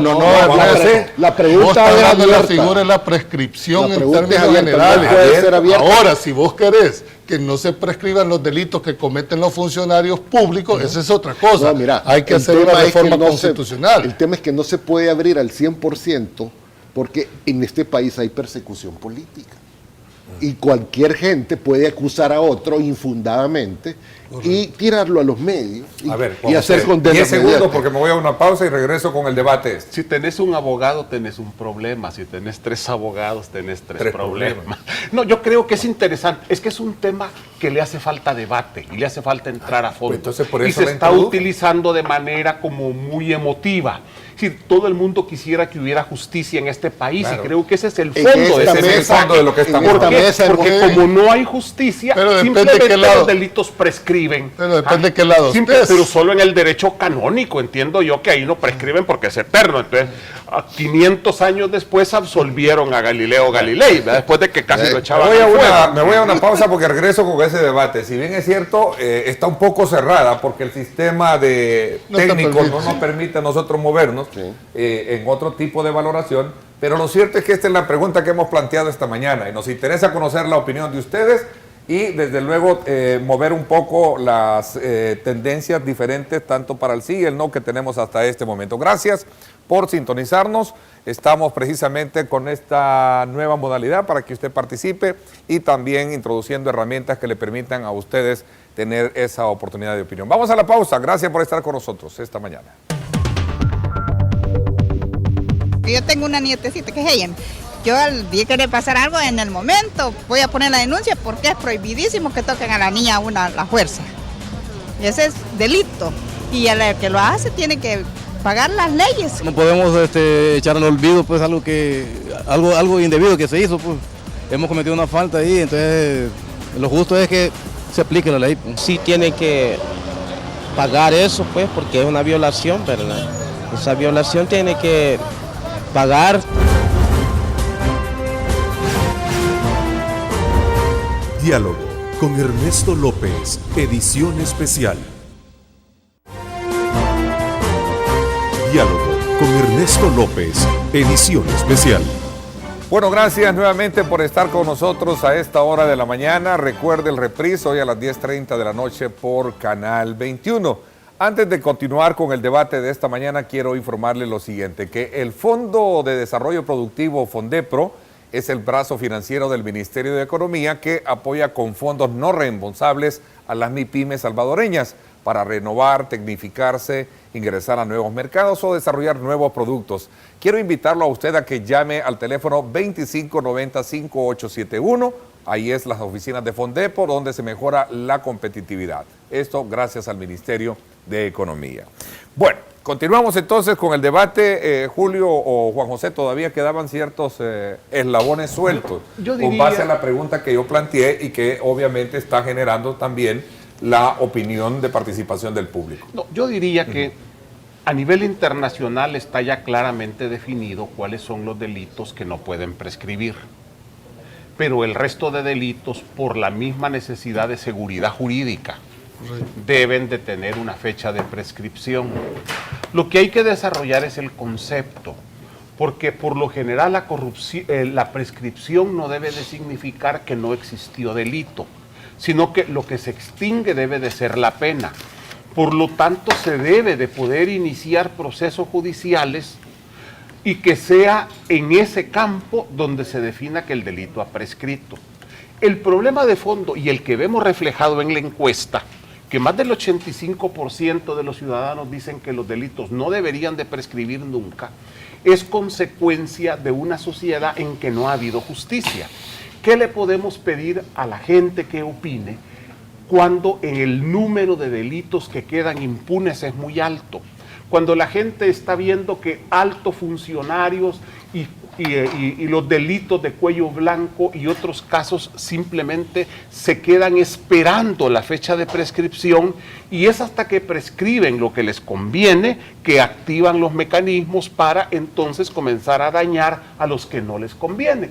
No, vamos a hacer. La Vos pregunta estás es hablando de la abierta. figura de la prescripción La en pregunta es términos abierta, generales. no puede ser abierta. Ahora, si vos querés que no se prescriban los delitos que cometen los funcionarios públicos, esa es otra cosa. No, mira, hay que el hacer una tema es que reforma no se- constitucional. el tema es que no se puede abrir al 100% porque en este país hay persecución política. Y cualquier gente puede acusar a otro infundadamente y tirarlo a los medios y, A ver, y hacer condenas 10 segundos mediáticas. porque me voy a una pausa y regreso con el debate este. Si tenés un abogado, tenés un problema. Si tenés 3 abogados, tenés tres Tres problemas. problemas. No, yo creo que es interesante. Es que es un tema que le hace falta debate y le hace falta entrar a fondo. Pues entonces por y eso se la está introduje. utilizando de manera como muy emotiva. Es decir, todo el mundo quisiera que hubiera justicia en este país Claro. y creo que ese es el En fondo de esta ese mesa- mensaje. fondo de lo que estamos en ¿Por esta qué? mesa Porque hemos- como no hay justicia, Pero depende de simplemente qué lado. los delitos prescriben. Pero depende de qué lado estés. Pero solo en el derecho canónico, entiendo yo que ahí no prescriben porque es eterno. Entonces, a 500 años después absolvieron a Galileo Galilei, ¿verdad? Después de que casi lo echaban al fuego. Me voy a una pausa porque regreso con ese debate. Si bien es cierto, está un poco cerrada porque el sistema de No te técnico permite. no nos permite a nosotros movernos en otro tipo de valoración, pero lo cierto es que esta es la pregunta que hemos planteado esta mañana y nos interesa conocer la opinión de ustedes y desde luego mover un poco las tendencias diferentes tanto para el sí y el no que tenemos hasta este momento. Gracias por sintonizarnos. Estamos precisamente con esta nueva modalidad para que usted participe y también introduciendo herramientas que le permitan a ustedes tener esa oportunidad de opinión. Vamos a la pausa. Gracias por estar con nosotros esta mañana. Yo tengo una nietecita que es ella. Yo al día que le pasar algo en el momento voy a poner la denuncia porque es prohibidísimo que toquen a la niña a la fuerza. Ese es delito. Y el que lo hace tiene que pagar las leyes. No podemos echar al olvido pues algo indebido que se hizo, pues. Hemos cometido una falta ahí, entonces lo justo es que se aplique la ley. Pues. Sí tiene que pagar eso, pues, porque es una violación, ¿verdad? Esa violación tiene que pagar. Diálogo con Ernesto López, edición especial. Diálogo con Ernesto López, edición especial. Bueno, gracias nuevamente por estar con nosotros a esta hora de la mañana. Recuerde el reprise hoy a las 10:30 de la noche por Canal 21. Antes de continuar con el debate de esta mañana, quiero informarle lo siguiente, que el Fondo de Desarrollo Productivo, Fondepro, es el brazo financiero del Ministerio de Economía que apoya con fondos no reembolsables a las MIPYMES salvadoreñas para renovar, tecnificarse, ingresar a nuevos mercados o desarrollar nuevos productos. Quiero invitarlo a usted a que llame al teléfono 2590-5871. Ahí es las oficinas de Fondepro donde se mejora la competitividad. Esto gracias al Ministerio de Economía. Bueno, continuamos entonces con el debate. Julio o Juan José, todavía quedaban ciertos eslabones sueltos Yo con diría- base a la pregunta que yo planteé y que obviamente está generando también la opinión de participación del público. No, yo diría que a nivel internacional está ya claramente definido cuáles son los delitos que no pueden prescribir. Pero el resto de delitos, por la misma necesidad de seguridad jurídica, deben de tener una fecha de prescripción. Lo que hay que desarrollar es el concepto. porque por lo general la corrupción, la prescripción no debe de significar que no existió delito, sino que lo que se extingue debe de ser la pena. Por lo tanto, se debe de poder iniciar procesos judiciales y que sea en ese campo donde se defina que el delito ha prescrito. El problema de fondo y el que vemos reflejado en la encuesta, que más del 85% de los ciudadanos dicen que los delitos no deberían de prescribir nunca, es consecuencia de una sociedad en que no ha habido justicia. ¿Qué le podemos pedir a la gente que opine cuando el número de delitos que quedan impunes es muy alto? Cuando la gente está viendo que altos funcionarios y los delitos de cuello blanco y otros casos simplemente se quedan esperando la fecha de prescripción, y es hasta que prescriben lo que les conviene que activan los mecanismos para entonces comenzar a dañar a los que no les conviene.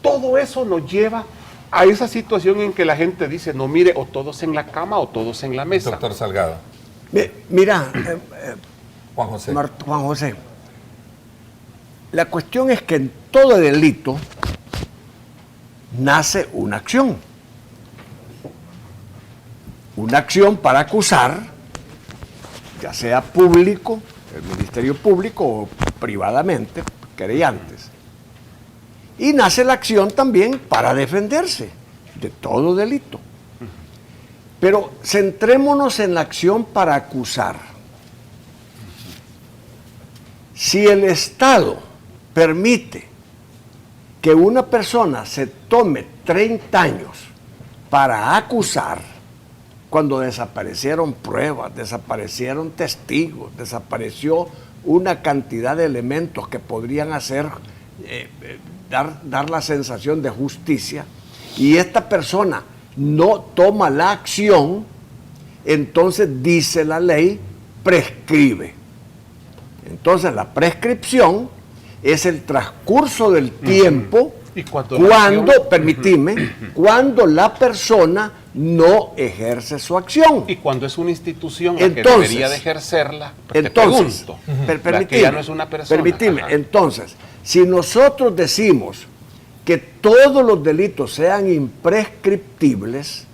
Todo eso nos lleva a esa situación en que la gente dice, no, mire, o todos en la cama o todos en la mesa. Doctor Salgado. Mira, Juan José. Juan José, la cuestión es que en todo delito nace una acción. Una acción para acusar, ya sea público, el Ministerio Público o privadamente, querellantes. Y nace la acción también para defenderse de todo delito. Pero centrémonos en la acción para acusar. Si el Estado permite que una persona se tome 30 años para acusar, cuando desaparecieron pruebas, desaparecieron testigos, desapareció una cantidad de elementos que podrían hacer, dar la sensación de justicia, y esta persona no toma la acción, entonces dice la ley, prescribe. Entonces la prescripción es el transcurso del tiempo cuando la persona no ejerce su acción. Y cuando es una institución la que debería de ejercerla, pues entonces, que ya no es una persona. Permitime, entonces, si nosotros decimos que todos los delitos sean imprescriptibles,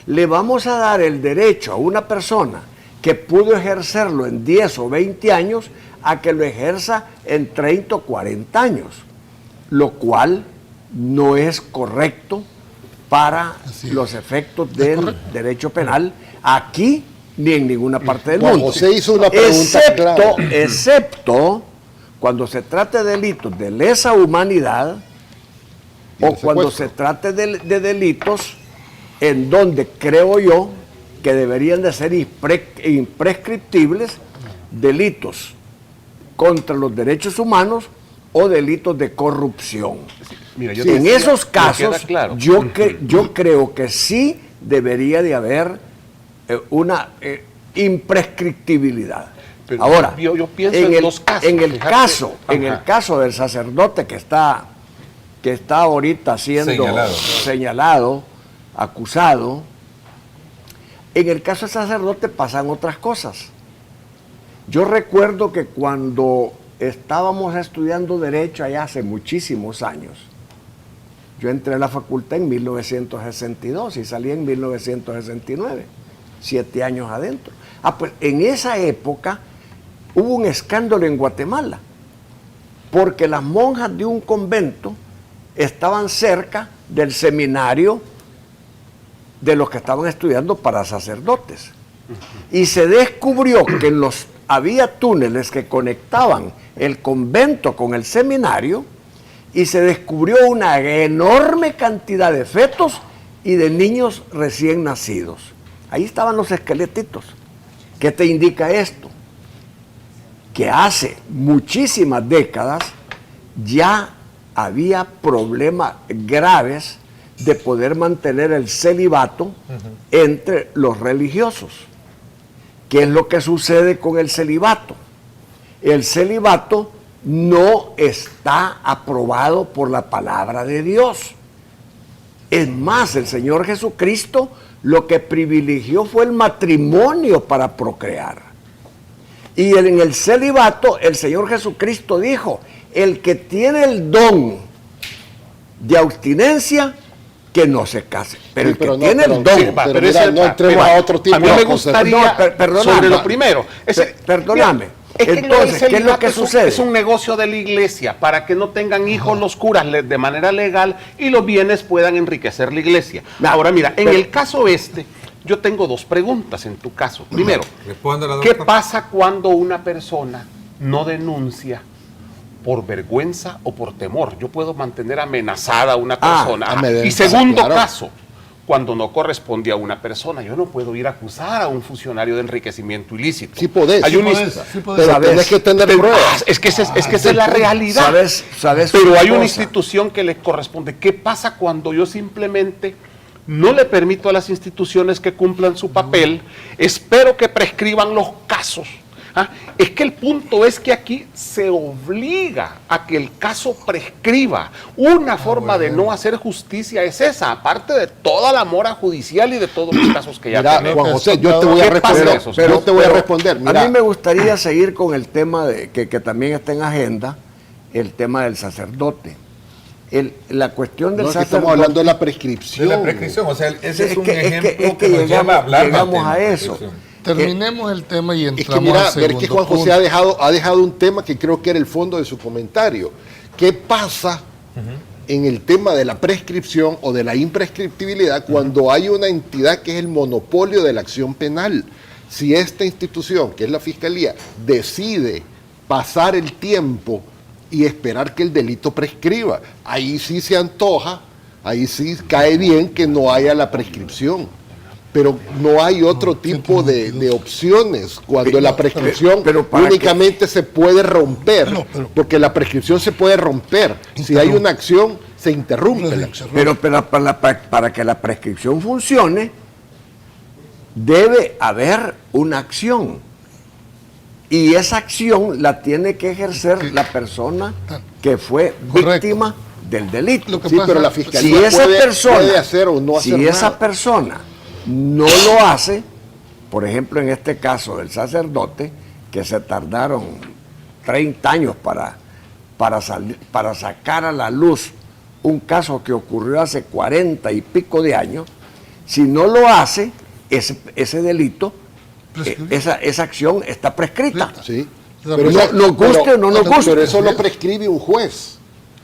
le vamos a dar el derecho a una persona que pudo ejercerlo en 10 o 20 años a que lo ejerza en 30 o 40 años, lo cual no es correcto para los efectos del derecho penal aquí ni en ninguna parte del mundo. José hizo una pregunta excepto cuando se trate de delitos de lesa humanidad o cuando se trate de delitos en donde creo yo que deberían de ser imprescriptibles, delitos contra los derechos humanos o delitos de corrupción. Mira, en esos casos, claro, yo creo que sí debería de haber una imprescriptibilidad. Pero ahora, yo pienso en dos casos. En el caso del sacerdote que está ahorita siendo señalado, acusado, en el caso del sacerdote pasan otras cosas. Yo recuerdo que cuando estábamos estudiando Derecho allá hace muchísimos años, yo entré a la facultad en 1962 y salí en 1969, 7 años adentro. Pues en esa época hubo un escándalo en Guatemala, porque las monjas de un convento estaban cerca del seminario de los que estaban estudiando para sacerdotes. Y se descubrió que había túneles que conectaban el convento con el seminario, y se descubrió una enorme cantidad de fetos y de niños recién nacidos. Ahí estaban los esqueletitos. ¿Qué te indica esto? Que hace muchísimas décadas ya había problemas graves de poder mantener el celibato entre los religiosos. ¿Qué es lo que sucede con el celibato? El celibato no está aprobado por la palabra de Dios. Es más, el Señor Jesucristo lo que privilegió fue el matrimonio para procrear. Y en el celibato el Señor Jesucristo dijo, el que tiene el don de abstinencia, que no se case. Pero el que tiene el don. Pero mira, no entremos a otro tipo a mí me gustaría, sobre lo primero. Perdóname. Es que entonces, ¿qué es lo que sucede? Es un negocio de la iglesia para que no tengan hijos los curas de manera legal y los bienes puedan enriquecer la iglesia. Ahora mira, en el caso yo tengo dos preguntas en tu caso. Primero, ¿qué pasa cuando una persona no denuncia por vergüenza o por temor? Yo puedo mantener amenazada a una persona. Y segundo caso, cuando no corresponde a una persona, yo no puedo ir a acusar a un funcionario de enriquecimiento ilícito. Sí podés. Pero tenés que tener pruebas. Es que esa es la realidad. ¿Sabes Pero hay una institución que le corresponde. ¿Qué pasa cuando yo simplemente no le permito a las instituciones que cumplan su papel? Espero que prescriban los casos. Es que el punto es que aquí se obliga a que el caso prescriba. Una forma de no hacer justicia es esa, aparte de toda la mora judicial y de todos los casos que ya tenemos. Juan José, yo te voy a responder. A mí me gustaría seguir con el tema que también está en agenda, el tema del sacerdote. La cuestión del sacerdote. Estamos hablando de la prescripción. De la prescripción, o sea, ese es un ejemplo que nos lleva a hablar llegamos a eso. Terminemos el tema y entramos mira, al segundo ver que Juan José ha dejado un tema que creo que era el fondo de su comentario. ¿Qué pasa en el tema de la prescripción o de la imprescriptibilidad cuando hay una entidad que es el monopolio de la acción penal? Si esta institución, que es la Fiscalía, decide pasar el tiempo y esperar que el delito prescriba, ahí sí se antoja, ahí sí cae bien que no haya la prescripción. Pero no hay otro tipo de opciones cuando la prescripción únicamente se puede romper, porque la prescripción se puede romper. Si hay una acción, se interrumpe la acción. Pero para que la prescripción funcione, debe haber una acción. Y esa acción la tiene que ejercer la persona que fue víctima del delito. Pero la Fiscalía puede hacer o no hacer nada. Si esa persona no lo hace, por ejemplo en este caso del sacerdote, que se tardaron 30 años para sacar a la luz un caso que ocurrió hace 40 y pico de años, si no lo hace, ese delito, esa acción está prescrita. Sí. Pero nos guste o no nos guste. Pero eso lo prescribe un juez.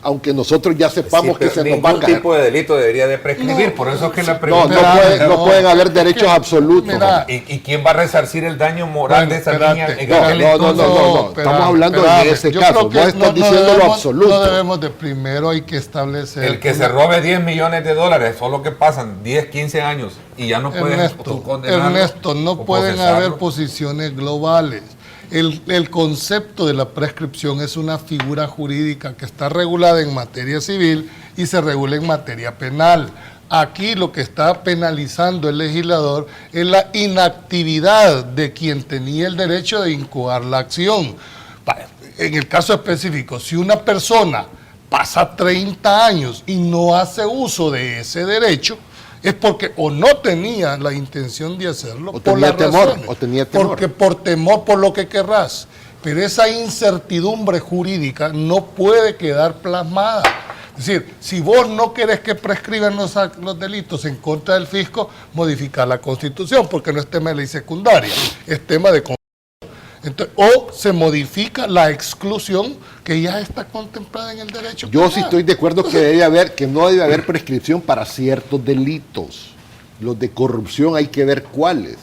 Aunque nosotros ya sepamos que se nos va a caer. Ningún tipo de delito debería de prescribir, por eso es que la pregunta... No pueden haber derechos absolutos. ¿Y quién va a resarcir el daño moral de esa niña? No, estamos hablando de ese caso, no estás diciendo lo absoluto. No debemos de primero, hay que establecer... El que se robe 10 millones de dólares, solo que pasan 10, 15 años y ya no pueden condenarlo. Ernesto, no pueden haber posiciones globales. El concepto de la prescripción es una figura jurídica que está regulada en materia civil y se regula en materia penal. Aquí lo que está penalizando el legislador es la inactividad de quien tenía el derecho de incoar la acción. En el caso específico, si una persona pasa 30 años y no hace uso de ese derecho, es porque o no tenía la intención de hacerlo, o tenía temor, porque por temor, por lo que querrás. Pero esa incertidumbre jurídica no puede quedar plasmada. Es decir, si vos no querés que prescriban los delitos en contra del fisco, modificar la Constitución, porque no es tema de ley secundaria, es tema de Constitución. Entonces, o se modifica la exclusión que ya está contemplada en el derecho penal. Yo sí estoy de acuerdo que no debe haber prescripción para ciertos delitos. Los de corrupción hay que ver cuáles.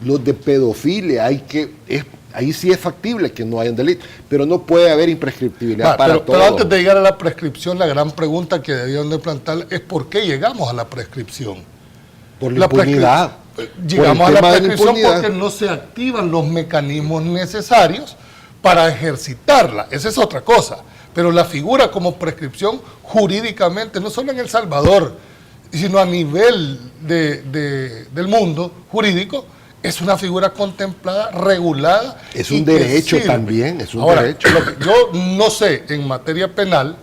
Los de pedofilia ahí sí es factible que no haya un delito, pero no puede haber imprescriptibilidad para todo. Pero antes de llegar a la prescripción, la gran pregunta que debían de plantear es ¿por qué llegamos a la prescripción? Por la impunidad. Llegamos a la prescripción porque no se activan los mecanismos necesarios para ejercitarla. Esa es otra cosa. Pero la figura como prescripción jurídicamente, no solo en El Salvador, sino a nivel del mundo jurídico, es una figura contemplada, regulada. Es un derecho también, es un derecho. Yo no sé en materia penal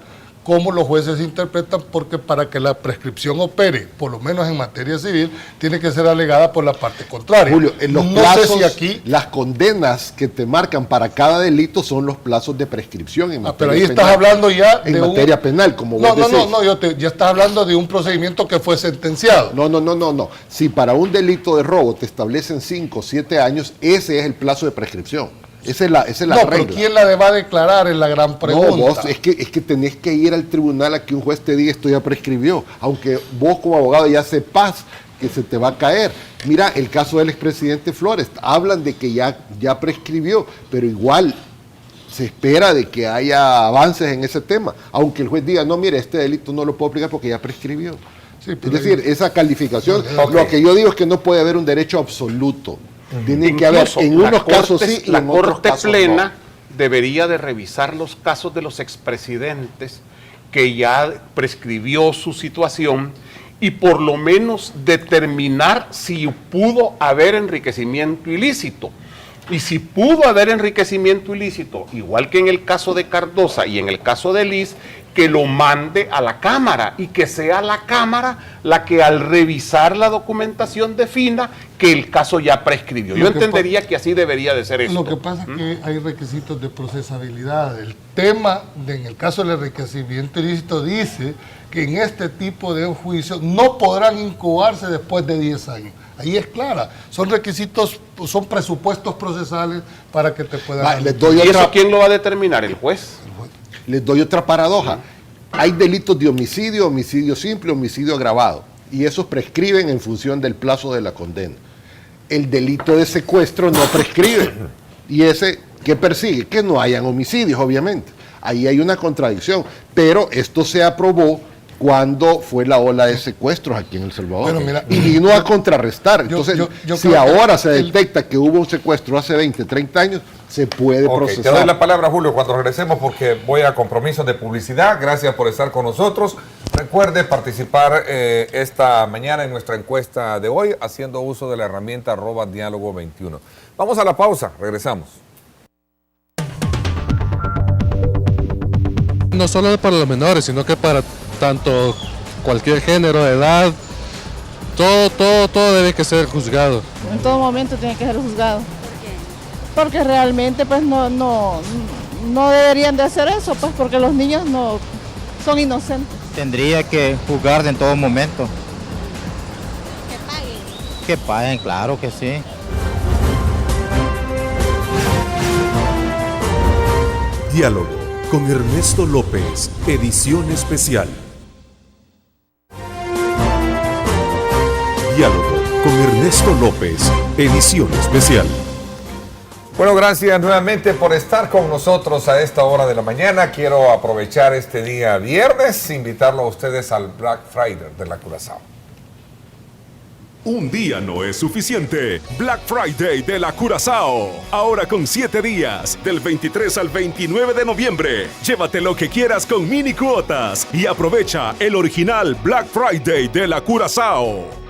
cómo los jueces interpretan, porque para que la prescripción opere, por lo menos en materia civil, tiene que ser alegada por la parte contraria. Julio, en los no plazos, sé si aquí... las condenas que te marcan para cada delito son los plazos de prescripción en materia pero ahí penal. estás hablando ya en de materia penal, como vos decís. ya estás hablando de un procedimiento que fue sentenciado. No. Si para un delito de robo te establecen 5 o 7 años, ese es el plazo de prescripción. Esa es la regla. Pero ¿quién la va a declarar? Es la gran pregunta. No, vos, es que tenés que ir al tribunal a que un juez te diga esto ya prescribió, aunque vos como abogado ya sepas que se te va a caer. Mira, el caso del expresidente Flores, hablan de que ya prescribió, pero igual se espera de que haya avances en ese tema, aunque el juez diga, no, mire, este delito no lo puedo aplicar porque ya prescribió. Sí, es decir, esa calificación, lo que yo digo es que no puede haber un derecho absoluto. Tiene que haber, en unos casos sí, la en otros Corte casos Plena no. debería de revisar los casos de los expresidentes que ya prescribió su situación y por lo menos determinar si pudo haber enriquecimiento ilícito. Y si pudo haber enriquecimiento ilícito, igual que en el caso de Cardosa y en el caso de Liz, que lo mande a la Cámara y que sea la Cámara la que al revisar la documentación defina que el caso ya prescribió. Yo entendería que así debería de ser esto. Lo que pasa es que hay requisitos de procesabilidad. El tema, en el caso del enriquecimiento ilícito, dice que en este tipo de juicios no podrán incubarse después de 10 años. Ahí es clara. Son requisitos, son presupuestos procesales para que te puedan... ¿Y eso quién lo va a determinar? ¿El juez? Les doy otra paradoja. Hay delitos de homicidio, homicidio simple, homicidio agravado, y esos prescriben en función del plazo de la condena. El delito de secuestro no prescribe. ¿Y ese qué persigue? Que no hayan homicidios, obviamente. Ahí hay una contradicción. Pero esto se aprobó cuando fue la ola de secuestros aquí en El Salvador. Bueno, mira, y no a contrarrestar. Entonces, si ahora se detecta que hubo un secuestro hace 20, 30 años, se puede procesar. Te doy la palabra, Julio, cuando regresemos, porque voy a compromisos de publicidad. Gracias por estar con nosotros. Recuerde participar esta mañana en nuestra encuesta de hoy, haciendo uso de la herramienta @diálogo21. Vamos a la pausa, regresamos. No solo para los menores, sino que para tanto cualquier género, edad, todo debe que ser juzgado. En todo momento tiene que ser juzgado. Porque realmente pues no deberían de hacer eso, pues porque los niños no son inocentes. Tendría que juzgar en todo momento. Que paguen, claro que sí. Diálogo con Ernesto López, edición especial. Diálogo con Ernesto López, edición especial. Bueno, gracias nuevamente por estar con nosotros a esta hora de la mañana. Quiero aprovechar este día viernes, invitarlo a ustedes al Black Friday de la Curazao. Un día no es suficiente. Black Friday de la Curazao. Ahora con 7 días, del 23 al 29 de noviembre. Llévate lo que quieras con mini cuotas y aprovecha el original Black Friday de la Curazao.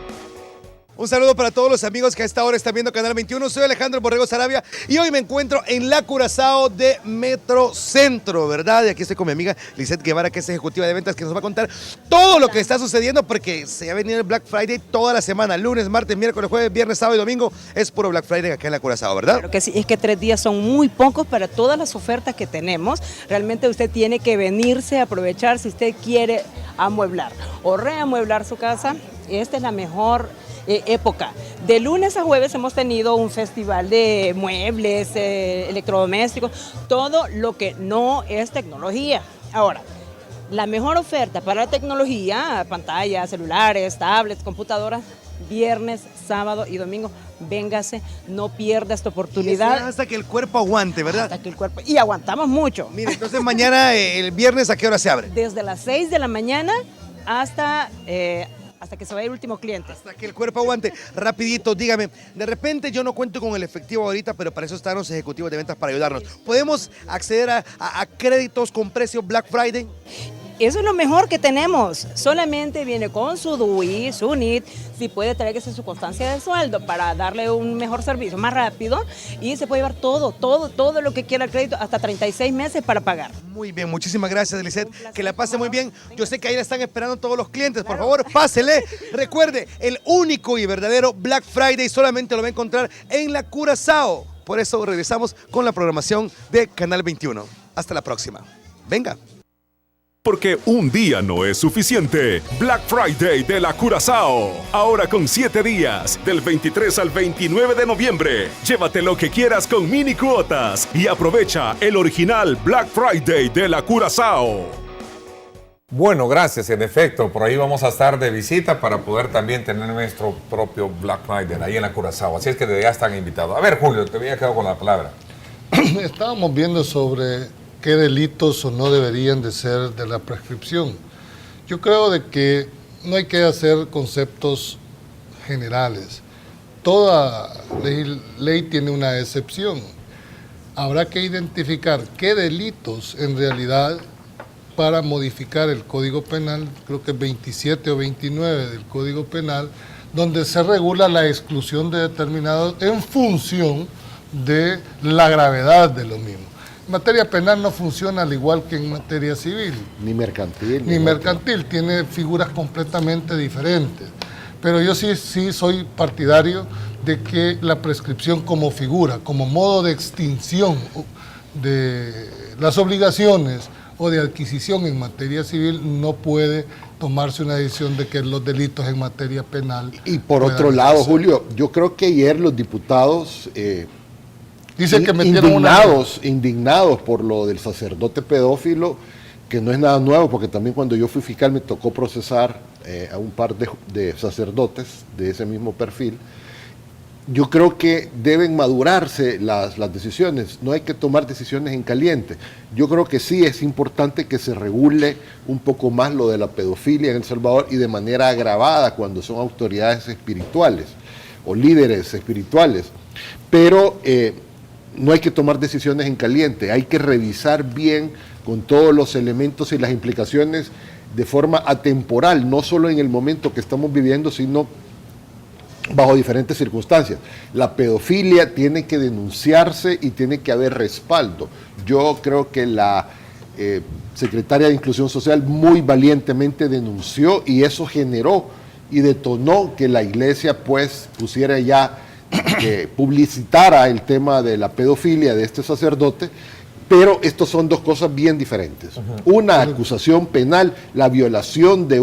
Un saludo para todos los amigos que a esta hora están viendo Canal 21. Soy Alejandro Borrego Sarabia y hoy me encuentro en la Curazao de Metrocentro, ¿verdad? Y aquí estoy con mi amiga Lisette Guevara, que es ejecutiva de ventas, que nos va a contar todo lo que está sucediendo, porque se va a venir el Black Friday toda la semana, lunes, martes, miércoles, jueves, viernes, sábado y domingo. Es puro Black Friday acá en la Curazao, ¿verdad? Claro que sí, es que 3 días son muy pocos para todas las ofertas que tenemos. Realmente usted tiene que venirse a aprovechar si usted quiere amueblar o reamueblar su casa. Esta es la mejor época. De lunes a jueves hemos tenido un festival de muebles, electrodomésticos, todo lo que no es tecnología. Ahora, la mejor oferta para la tecnología, pantallas, celulares, tablets, computadoras, viernes, sábado y domingo. Véngase, no pierda esta oportunidad. Y hasta que el cuerpo aguante, ¿verdad? Hasta que el cuerpo... Y aguantamos mucho. Mire, entonces mañana, el viernes, ¿a qué hora se abre? Desde las 6 de la mañana hasta que se vaya el último cliente. Hasta que el cuerpo aguante. Rapidito, dígame, de repente yo no cuento con el efectivo ahorita, pero para eso están los ejecutivos de ventas para ayudarnos. ¿Podemos acceder a créditos con precio Black Friday? Eso es lo mejor que tenemos. Solamente viene con su DUI, su NIT, si puede traer su constancia de sueldo para darle un mejor servicio más rápido y se puede llevar todo lo que quiera el crédito, hasta 36 meses para pagar. Muy bien, muchísimas gracias, Lisette. Que la pase muy bien. Yo sé que ahí la están esperando todos los clientes. Por favor, pásele. Recuerde, el único y verdadero Black Friday solamente lo va a encontrar en la Curazao. Por eso regresamos con la programación de Canal 21. Hasta la próxima. Venga. Porque un día no es suficiente. Black Friday de la Curazao. Ahora con 7 días, del 23 al 29 de noviembre. Llévate lo que quieras con mini cuotas y aprovecha el original Black Friday de la Curazao. Bueno, gracias. En efecto, por ahí vamos a estar de visita para poder también tener nuestro propio Black Friday ahí en la Curazao. Así es que ya están invitados. A ver, Julio, te había quedado con la palabra. Estábamos viendo sobre qué delitos o no deberían de ser de la prescripción. Yo creo de que no hay que hacer conceptos generales. Toda ley tiene una excepción. Habrá que identificar qué delitos en realidad para modificar el Código Penal, creo que es 27 o 29 del Código Penal, donde se regula la exclusión de determinados en función de la gravedad de lo mismo. En materia penal no funciona al igual que en materia civil. Ni mercantil. Ni mercantil, tiene figuras completamente diferentes. Pero yo sí soy partidario de que la prescripción como figura, como modo de extinción de las obligaciones o de adquisición en materia civil, no puede tomarse una decisión de que los delitos en materia penal. Y por otro lado, Julio, yo creo que ayer los diputados dice que indignados por lo del sacerdote pedófilo, que no es nada nuevo, porque también cuando yo fui fiscal me tocó procesar a un par de sacerdotes de ese mismo perfil. Yo creo que deben madurarse las decisiones, no hay que tomar decisiones en caliente. Yo creo que sí es importante que se regule un poco más lo de la pedofilia en El Salvador y de manera agravada cuando son autoridades espirituales o líderes espirituales, pero no hay que tomar decisiones en caliente, hay que revisar bien con todos los elementos y las implicaciones de forma atemporal, no solo en el momento que estamos viviendo, sino bajo diferentes circunstancias. La pedofilia tiene que denunciarse y tiene que haber respaldo. Yo creo que la secretaria de Inclusión Social muy valientemente denunció y eso generó y detonó que la iglesia pues pusiera ya, publicitara el tema de la pedofilia de este sacerdote. Pero estos son dos cosas bien diferentes. Una acusación penal, la violación de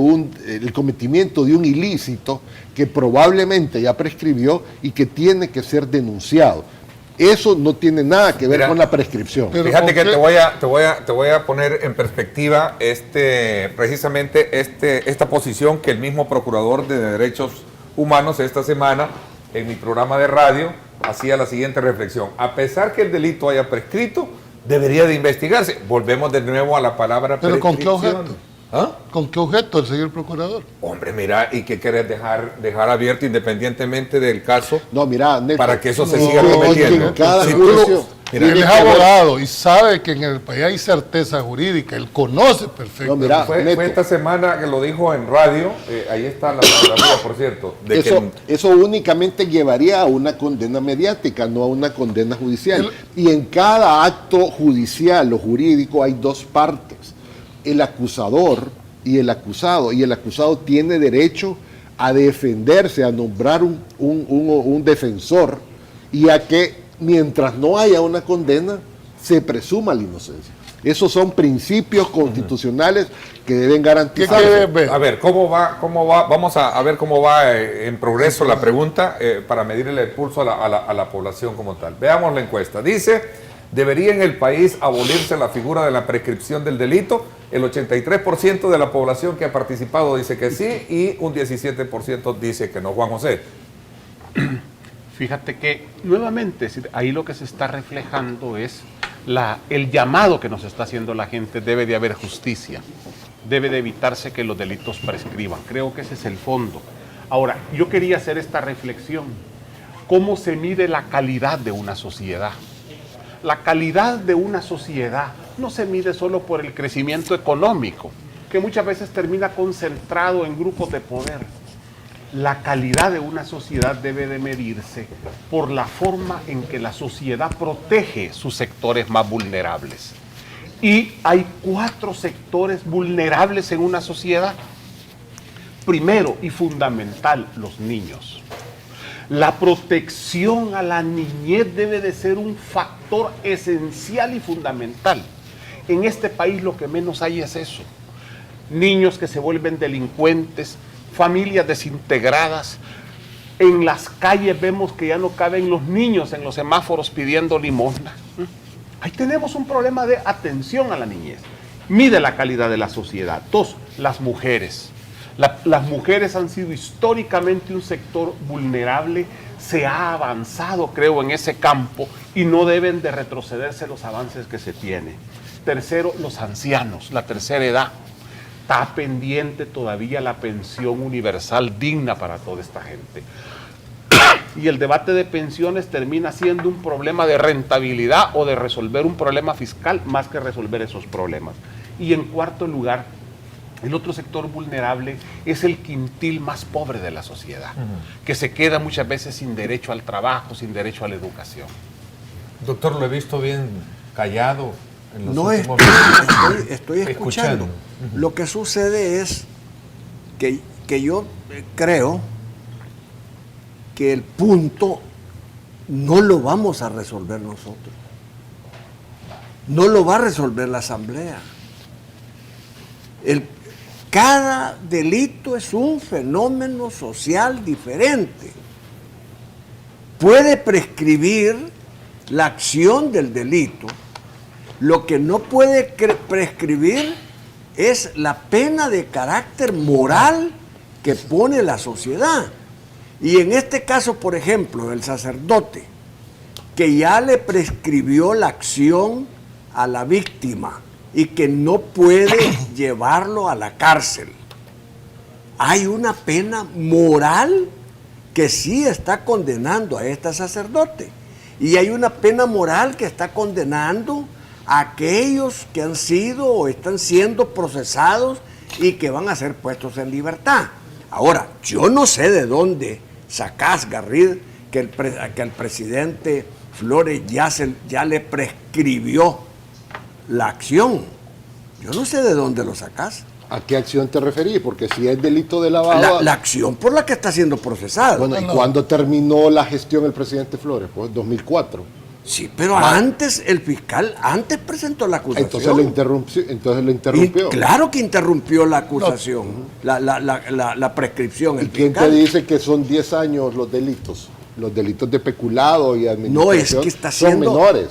el cometimiento de un ilícito que probablemente ya prescribió y que tiene que ser denunciado. Eso no tiene nada que ver con la prescripción. Pero fíjate que te voy a poner en perspectiva precisamente esta posición que el mismo Procurador de Derechos Humanos esta semana en mi programa de radio hacía la siguiente reflexión. A pesar que el delito haya prescrito, debería de investigarse. Volvemos de nuevo a la palabra prescripción. ¿Pero con qué objeto? ¿Ah? ¿Con qué objeto el señor procurador? Hombre, mira, ¿y qué querés dejar abierto independientemente del caso? No, mira, Neto, para que eso se siga cometiendo. Él es abogado y sabe que en el país hay certeza jurídica, él conoce perfectamente. No, fue esta semana que lo dijo en radio, ahí está la fotografía, por cierto. Eso únicamente llevaría a una condena mediática, no a una condena judicial. Y en cada acto judicial o jurídico hay dos partes, el acusador y el acusado. Y el acusado tiene derecho a defenderse, a nombrar un defensor y a que mientras no haya una condena, se presuma la inocencia. Esos son principios constitucionales que deben garantizarse. A ver, ¿cómo va? Vamos a ver cómo va en progreso la pregunta para medirle el pulso a la población como tal. Veamos la encuesta. Dice, ¿debería en el país abolirse la figura de la prescripción del delito? El 83% de la población que ha participado dice que sí y un 17% dice que no. Juan José. Fíjate que nuevamente ahí lo que se está reflejando es el llamado que nos está haciendo la gente. Debe de haber justicia, debe de evitarse que los delitos prescriban. Creo que ese es el fondo. Ahora, yo quería hacer esta reflexión. ¿Cómo se mide la calidad de una sociedad? La calidad de una sociedad no se mide solo por el crecimiento económico, que muchas veces termina concentrado en grupos de poder. La calidad de una sociedad debe de medirse por la forma en que la sociedad protege sus sectores más vulnerables. Y hay 4 sectores vulnerables en una sociedad. Primero y fundamental, los niños. La protección a la niñez debe de ser un factor esencial y fundamental. En este país lo que menos hay es eso. Niños que se vuelven delincuentes, familias desintegradas. En las calles vemos que ya no caben los niños en los semáforos pidiendo limosna. Ahí tenemos un problema de atención a la niñez. Mide la calidad de la sociedad. 2, las mujeres. Las mujeres han sido históricamente un sector vulnerable. Se ha avanzado, creo, en ese campo y no deben de retrocederse los avances que se tienen. Tercero, los ancianos, la tercera edad. Está pendiente todavía la pensión universal digna para toda esta gente. Y el debate de pensiones termina siendo un problema de rentabilidad o de resolver un problema fiscal más que resolver esos problemas. Y en cuarto lugar, el otro sector vulnerable es el quintil más pobre de la sociedad, que se queda muchas veces sin derecho al trabajo, sin derecho a la educación. Doctor, lo he visto bien callado en los no últimos estoy escuchando. Lo que sucede es que yo creo que el punto no lo vamos a resolver nosotros. No lo va a resolver la Asamblea. Cada delito es un fenómeno social diferente. Puede prescribir la acción del delito. Lo que no puede prescribir es la pena de carácter moral que pone la sociedad. Y en este caso, por ejemplo, el sacerdote, que ya le prescribió la acción a la víctima y que no puede llevarlo a la cárcel. Hay una pena moral que sí está condenando a este sacerdote. Y hay una pena moral que está condenando a aquellos que han sido o están siendo procesados y que van a ser puestos en libertad. Ahora, yo no sé de dónde sacás, Garrido, que el presidente Flores ya le prescribió la acción. Yo no sé de dónde lo sacás. ¿A qué acción te referís? Porque si es delito de lavado... La acción por la que está siendo procesado. Bueno, ¿y cuándo terminó la gestión el presidente Flores? Pues 2004. Sí, pero antes el fiscal presentó la acusación. Entonces lo interrumpió. Y claro que interrumpió la acusación, la prescripción. ¿Y quién te dice que son 10 años los delitos? Los delitos de peculado y administración no, es que son menores.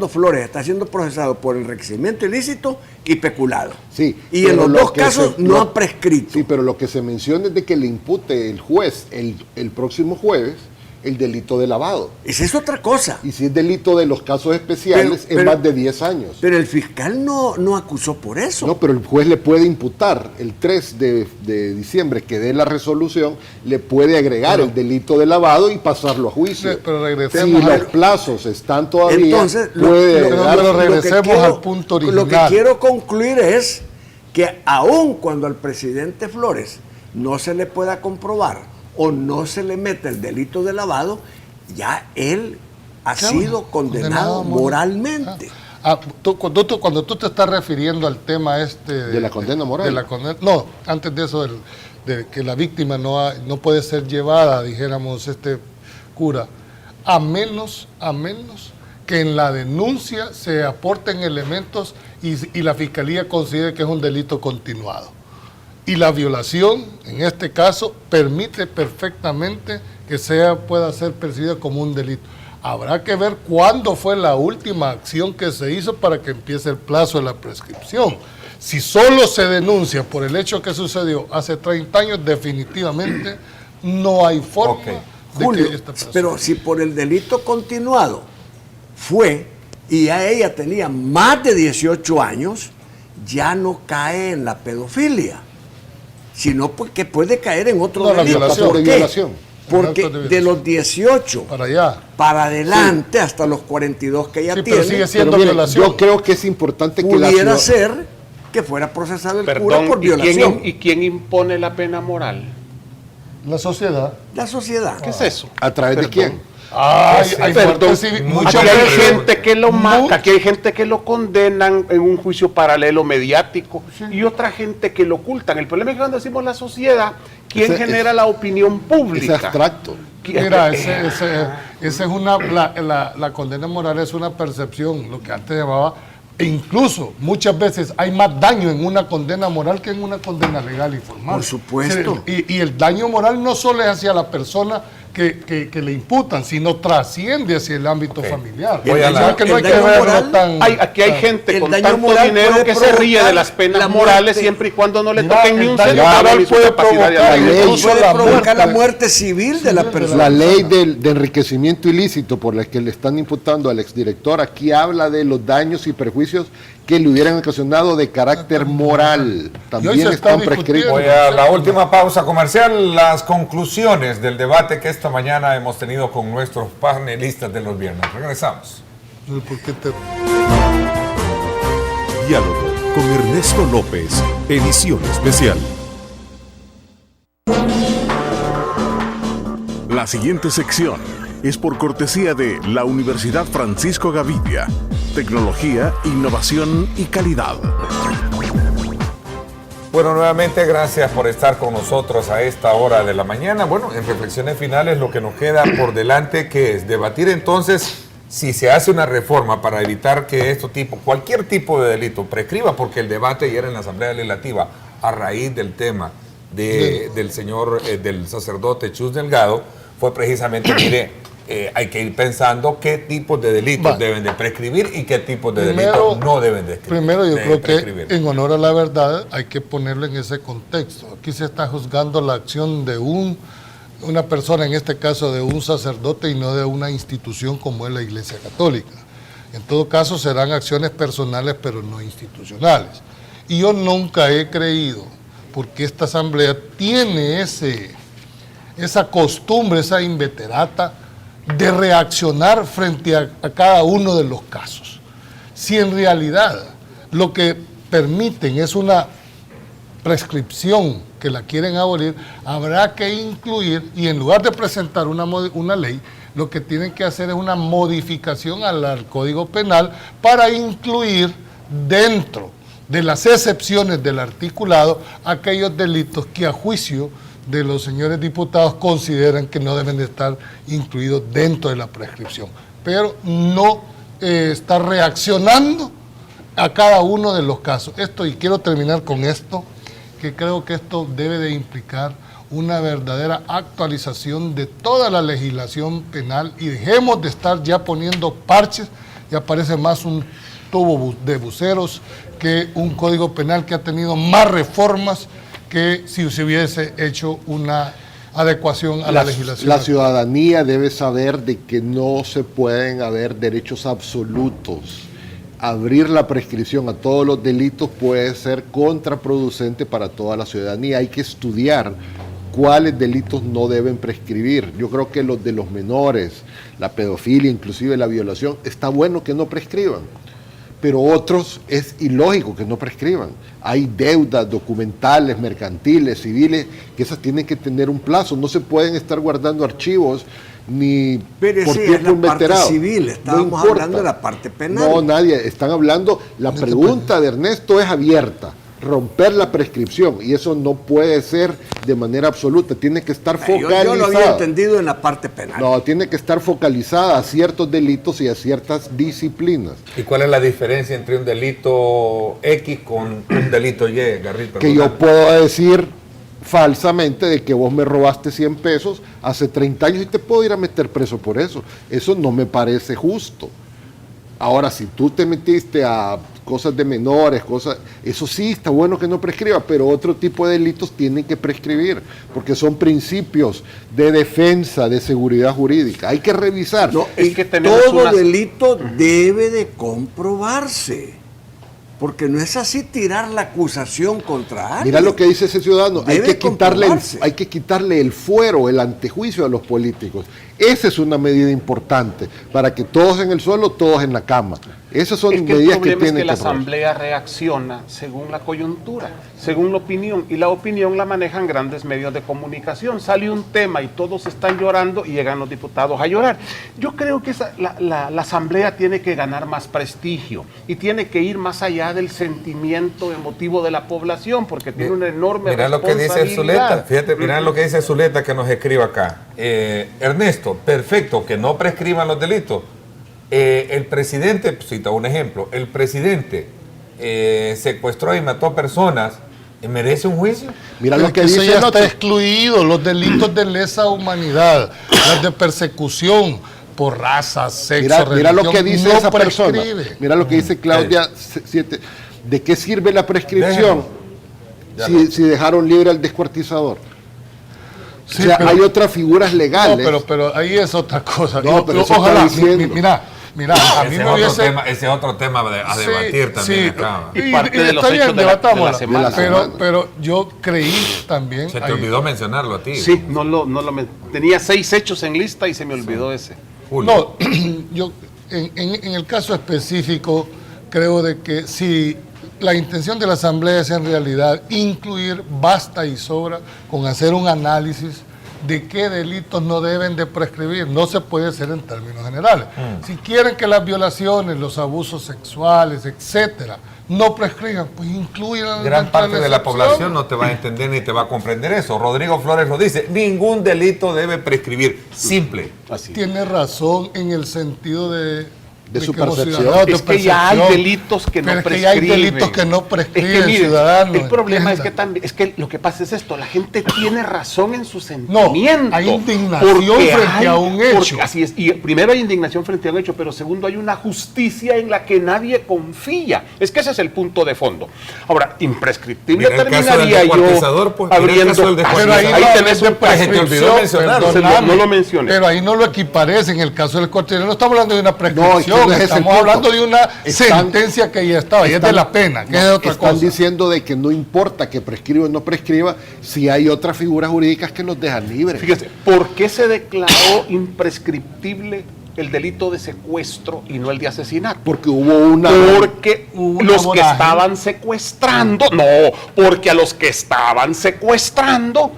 Flores está siendo procesado por enriquecimiento ilícito y peculado. Sí, y en los dos casos no han prescrito. Sí, pero lo que se menciona es de que le impute el juez el próximo jueves el delito de lavado. Esa es otra cosa. Y si es delito de los casos especiales, es más de 10 años. Pero el fiscal no acusó por eso. No, pero el juez le puede imputar el 3 de diciembre que dé la resolución, le puede agregar el delito de lavado y pasarlo a juicio. Pero regresemos si los plazos están todavía, entonces, regresemos al punto original. Lo que quiero concluir es que aun cuando al presidente Flores no se le pueda comprobar o no se le mete el delito de lavado, ya él ha sido condenado moralmente. Cuando tú te estás refiriendo al tema de la condena moral. No, antes de eso, de que la víctima no puede ser llevada, dijéramos cura, a menos que en la denuncia se aporten elementos y la fiscalía considere que es un delito continuado. Y la violación, en este caso, permite perfectamente que pueda ser percibida como un delito. Habrá que ver cuándo fue la última acción que se hizo para que empiece el plazo de la prescripción. Si solo se denuncia por el hecho que sucedió hace 30 años, definitivamente no hay forma de Julio, que esta persona... Pero si por el delito continuado fue y ya ella tenía más de 18 años, ya no cae en la pedofilia, sino porque puede caer en otro delito. Violación. Porque de los 18 para adelante, hasta los 42 que ella tiene, pero sigue siendo violación. Yo creo que es importante que pudiera ser que fuera procesado el Perdón, cura por violación. ¿Y quién impone la pena moral? La sociedad. La sociedad. ¿Qué es eso? ¿A través de quién? Hay Perdón, muchas aquí hay veces- gente que lo mata, aquí hay gente que lo condenan en un juicio paralelo mediático y otra gente que lo ocultan. El problema es que cuando decimos la sociedad, ¿quién genera la opinión pública? Es abstracto. Mira, esa es una, la condena moral es una percepción, lo que antes llamaba, e incluso muchas veces hay más daño en una condena moral que en una condena legal y formal. Por supuesto. Y el daño moral no solo es hacia la persona que le imputan, sino trasciende hacia el ámbito familiar. Voy a O sea, que no hay que verlo tan... Aquí hay gente el con daño tanto moral dinero puede que se ríe provocar de las penas la morales muerte. siempre y cuando no le Mira, toquen ni el un daño centavo moral ni su puede capacidad de provocar alegría. incluso Puede la provocar la muerte muerte civil de la persona. La ley de enriquecimiento ilícito por la que le están imputando al exdirector aquí habla de los daños y perjuicios que le hubieran ocasionado de carácter moral. También se está están prescritos. Voy a la última pausa comercial, las conclusiones del debate que esta mañana hemos tenido con nuestros panelistas de los viernes. Regresamos. ¿Por qué te... Diálogo con Ernesto López, edición especial. La siguiente sección es por cortesía de la Universidad Francisco Gavidia. Tecnología, innovación y calidad. Bueno, nuevamente gracias por estar con nosotros a esta hora de la mañana. Bueno, en reflexiones finales lo que nos queda por delante, que es debatir entonces si se hace una reforma para evitar que cualquier tipo de delito prescriba, porque el debate ayer en la Asamblea Legislativa, a raíz del tema del sacerdote Chus Delgado, fue precisamente, mire, hay que ir pensando qué tipos de delitos deben de prescribir y qué tipos de delitos no deben de prescribir. Primero, yo creo que en honor a la verdad hay que ponerlo en ese contexto. Aquí se está juzgando la acción de una persona, en este caso de un sacerdote y no de una institución como es la Iglesia Católica. En todo caso serán acciones personales pero no institucionales. Y yo nunca he creído, porque esta asamblea tiene esa costumbre, esa inveterata, de reaccionar frente a cada uno de los casos. Si en realidad lo que permiten es una prescripción que la quieren abolir, habrá que incluir, y en lugar de presentar una ley, lo que tienen que hacer es una modificación al Código Penal para incluir dentro de las excepciones del articulado aquellos delitos que a juicio de los señores diputados consideran que no deben de estar incluidos dentro de la prescripción, pero no está reaccionando a cada uno de los casos. Y quiero terminar con esto, que creo que esto debe de implicar una verdadera actualización de toda la legislación penal y dejemos de estar ya poniendo parches. Ya parece más un tubo de buceros que un código penal que ha tenido más reformas que si se hubiese hecho una adecuación a la legislación. La ciudadanía debe saber de que no se pueden haber derechos absolutos. Abrir la prescripción a todos los delitos puede ser contraproducente para toda la ciudadanía. Hay que estudiar cuáles delitos no deben prescribir. Yo creo que los de los menores, la pedofilia, inclusive la violación, está bueno que no prescriban, pero otros es ilógico que no prescriban. Hay deudas documentales, mercantiles, civiles, que esas tienen que tener un plazo. No se pueden estar guardando archivos ni pero por sí, tiempo es la parte inveterado. civil, estábamos hablando de la parte penal. No, nadie, están hablando, la pregunta de Ernesto es abierta, romper la prescripción, y eso no puede ser de manera absoluta, tiene que estar focalizada. Yo lo había entendido en la parte penal. No, tiene que estar focalizada a ciertos delitos y a ciertas disciplinas. ¿Y cuál es la diferencia entre un delito X con un delito Y, Garrito? Que yo puedo decir falsamente de que vos me robaste 100 pesos hace 30 años y te puedo ir a meter preso por eso. Eso no me parece justo. Ahora, si tú te metiste a cosas de menores, eso sí, está bueno que no prescriba, pero otro tipo de delitos tienen que prescribir, porque son principios de defensa, de seguridad jurídica. Hay que revisar. No, es que todo delito debe de comprobarse. Porque no es así tirar la acusación contra alguien. Mira lo que dice ese ciudadano, hay que quitarle el fuero, el antejuicio a los políticos. esa es una medida importante, para que todos en el suelo, todos en la cama. Esas son medidas que tienen que el problema es que la aprobar. Asamblea reacciona según la coyuntura, según la opinión, y la opinión la manejan grandes medios de comunicación. Sale un tema y todos están llorando y llegan los diputados a llorar. Yo creo que la Asamblea tiene que ganar más prestigio y tiene que ir más allá del sentimiento emotivo de la población, porque tiene una enorme Mira lo que responsabilidad. dice Zuleta, fíjate, mira lo que dice Zuleta que nos escribe acá. Ernesto, perfecto, que no prescriban los delitos. El presidente, cita un ejemplo, el presidente secuestró y mató personas, ¿merece un juicio? Mira lo que dice, ya está excluido, los delitos de lesa humanidad, los de persecución por raza, sexo, Mira lo que dice no esa persona. prescribe. Mira lo que dice Claudia 7. ¿De qué sirve la prescripción si dejaron libre al descuartizador? Sí, o sea, pero, hay otras figuras legales. No, pero ahí es otra cosa. No, pero eso ojalá, está diciendo. Mira, a mí me hubiese... Ese es otro tema a debatir también acá. Y parte de los hechos de la semana. Pero yo creí también... Se te olvidó mencionarlo a ti. Sí, tenía 6 hechos en lista y se me olvidó ese. No, yo en el caso específico creo de que si la intención de la Asamblea es en realidad incluir, basta y sobra con hacer un análisis de qué delitos no deben de prescribir. No se puede hacer en términos generales. Si quieren que las violaciones, los abusos sexuales, etcétera, no prescriban, pues incluyan. Gran parte de la población no te va a entender ni te va a comprender eso. Rodrigo Flores lo dice, ningún delito debe prescribir. Simple. Así. Tiene razón en el sentido de su percepción. Es que ya hay delitos que no prescriben. Ya hay delitos que no prescriben, ciudadanos. El problema es que lo que pasa es esto, la gente tiene razón en su sentimiento. No, hay indignación frente a un hecho. Así es, y primero hay indignación frente a un hecho, pero segundo hay una justicia en la que nadie confía. Es que ese es el punto de fondo. Ahora, imprescriptible terminaría yo abriendo... Pero ahí tenés un prescripción, no lo mencioné. Pero ahí no lo equipares en el caso del cuartel. No estamos hablando de una prescripción. Estamos hablando de una sentencia que ya estaba, y es de la pena, que es otra cosa. Están diciendo de que no importa que prescriba o no prescriba, si hay otras figuras jurídicas que nos dejan libres. Fíjese, ¿por qué se declaró imprescriptible el delito de secuestro y no el de asesinato? Porque hubo Porque los que estaban secuestrando, porque a los que estaban secuestrando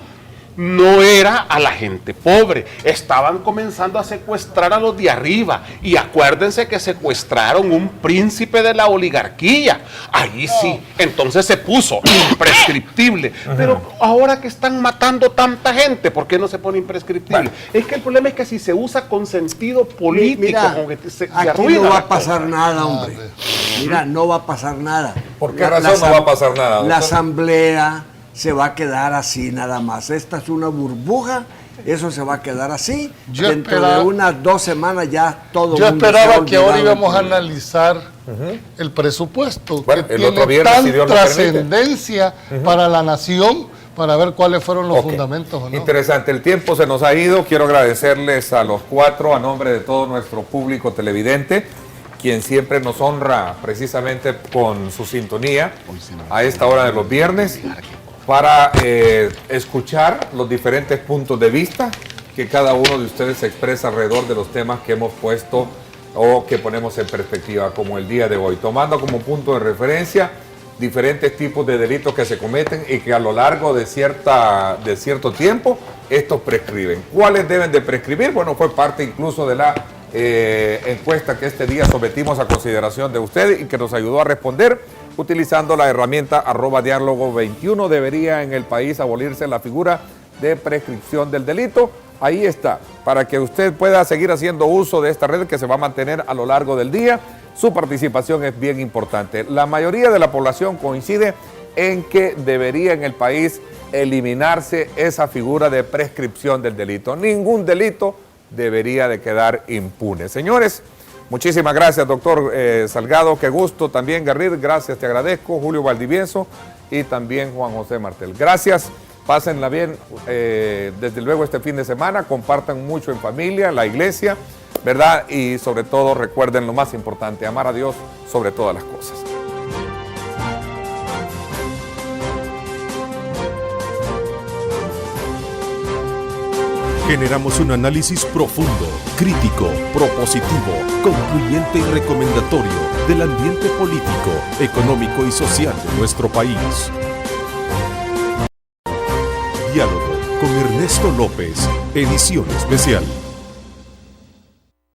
no era a la gente pobre, estaban comenzando a secuestrar a los de arriba, y acuérdense que secuestraron un príncipe de la oligarquía, ahí sí, entonces se puso imprescriptible. Pero ahora que están matando tanta gente, ¿por qué no se pone imprescriptible? Es que el problema es que si se usa con sentido político, mira, como que se aquí arruina no va la a pasar cosa. nada, hombre. Mira, no va a pasar nada. ¿Por qué razón no va a pasar nada, doctor? La Asamblea se va a quedar así nada más. Esta es una burbuja, eso se va a quedar así. Dentro de unas 2 semanas ya todo. Yo esperaba que ahora íbamos a analizar el presupuesto, bueno, que el otro tiene viernes, si Dios lo trascendencia para la nación, para ver cuáles fueron los fundamentos o no. Interesante, el tiempo se nos ha ido. Quiero agradecerles a los 4 a nombre de todo nuestro público televidente, quien siempre nos honra precisamente con su sintonía a esta hora de los viernes, para escuchar los diferentes puntos de vista que cada uno de ustedes expresa alrededor de los temas que hemos puesto o que ponemos en perspectiva, como el día de hoy, tomando como punto de referencia diferentes tipos de delitos que se cometen y que a lo largo de cierto tiempo estos prescriben. ¿Cuáles deben de prescribir? Bueno, fue parte incluso de la encuesta que este día sometimos a consideración de ustedes y que nos ayudó a responder utilizando la herramienta @diálogo21. Debería en el país abolirse la figura de prescripción del delito. Ahí está, para que usted pueda seguir haciendo uso de esta red que se va a mantener a lo largo del día. Su participación es bien importante. La mayoría de la población coincide en que debería en el país eliminarse esa figura de prescripción del delito. Ningún delito debería de quedar impune. Señores, muchísimas gracias, doctor Salgado, qué gusto. También Garrid, gracias, te agradezco. Julio Valdivieso y también Juan José Martel. Gracias, pásenla bien desde luego este fin de semana, compartan mucho en familia, la iglesia, ¿verdad? Y sobre todo recuerden lo más importante, amar a Dios sobre todas las cosas. Generamos un análisis profundo, crítico, propositivo, concluyente y recomendatorio del ambiente político, económico y social de nuestro país. Diálogo con Ernesto López, edición especial.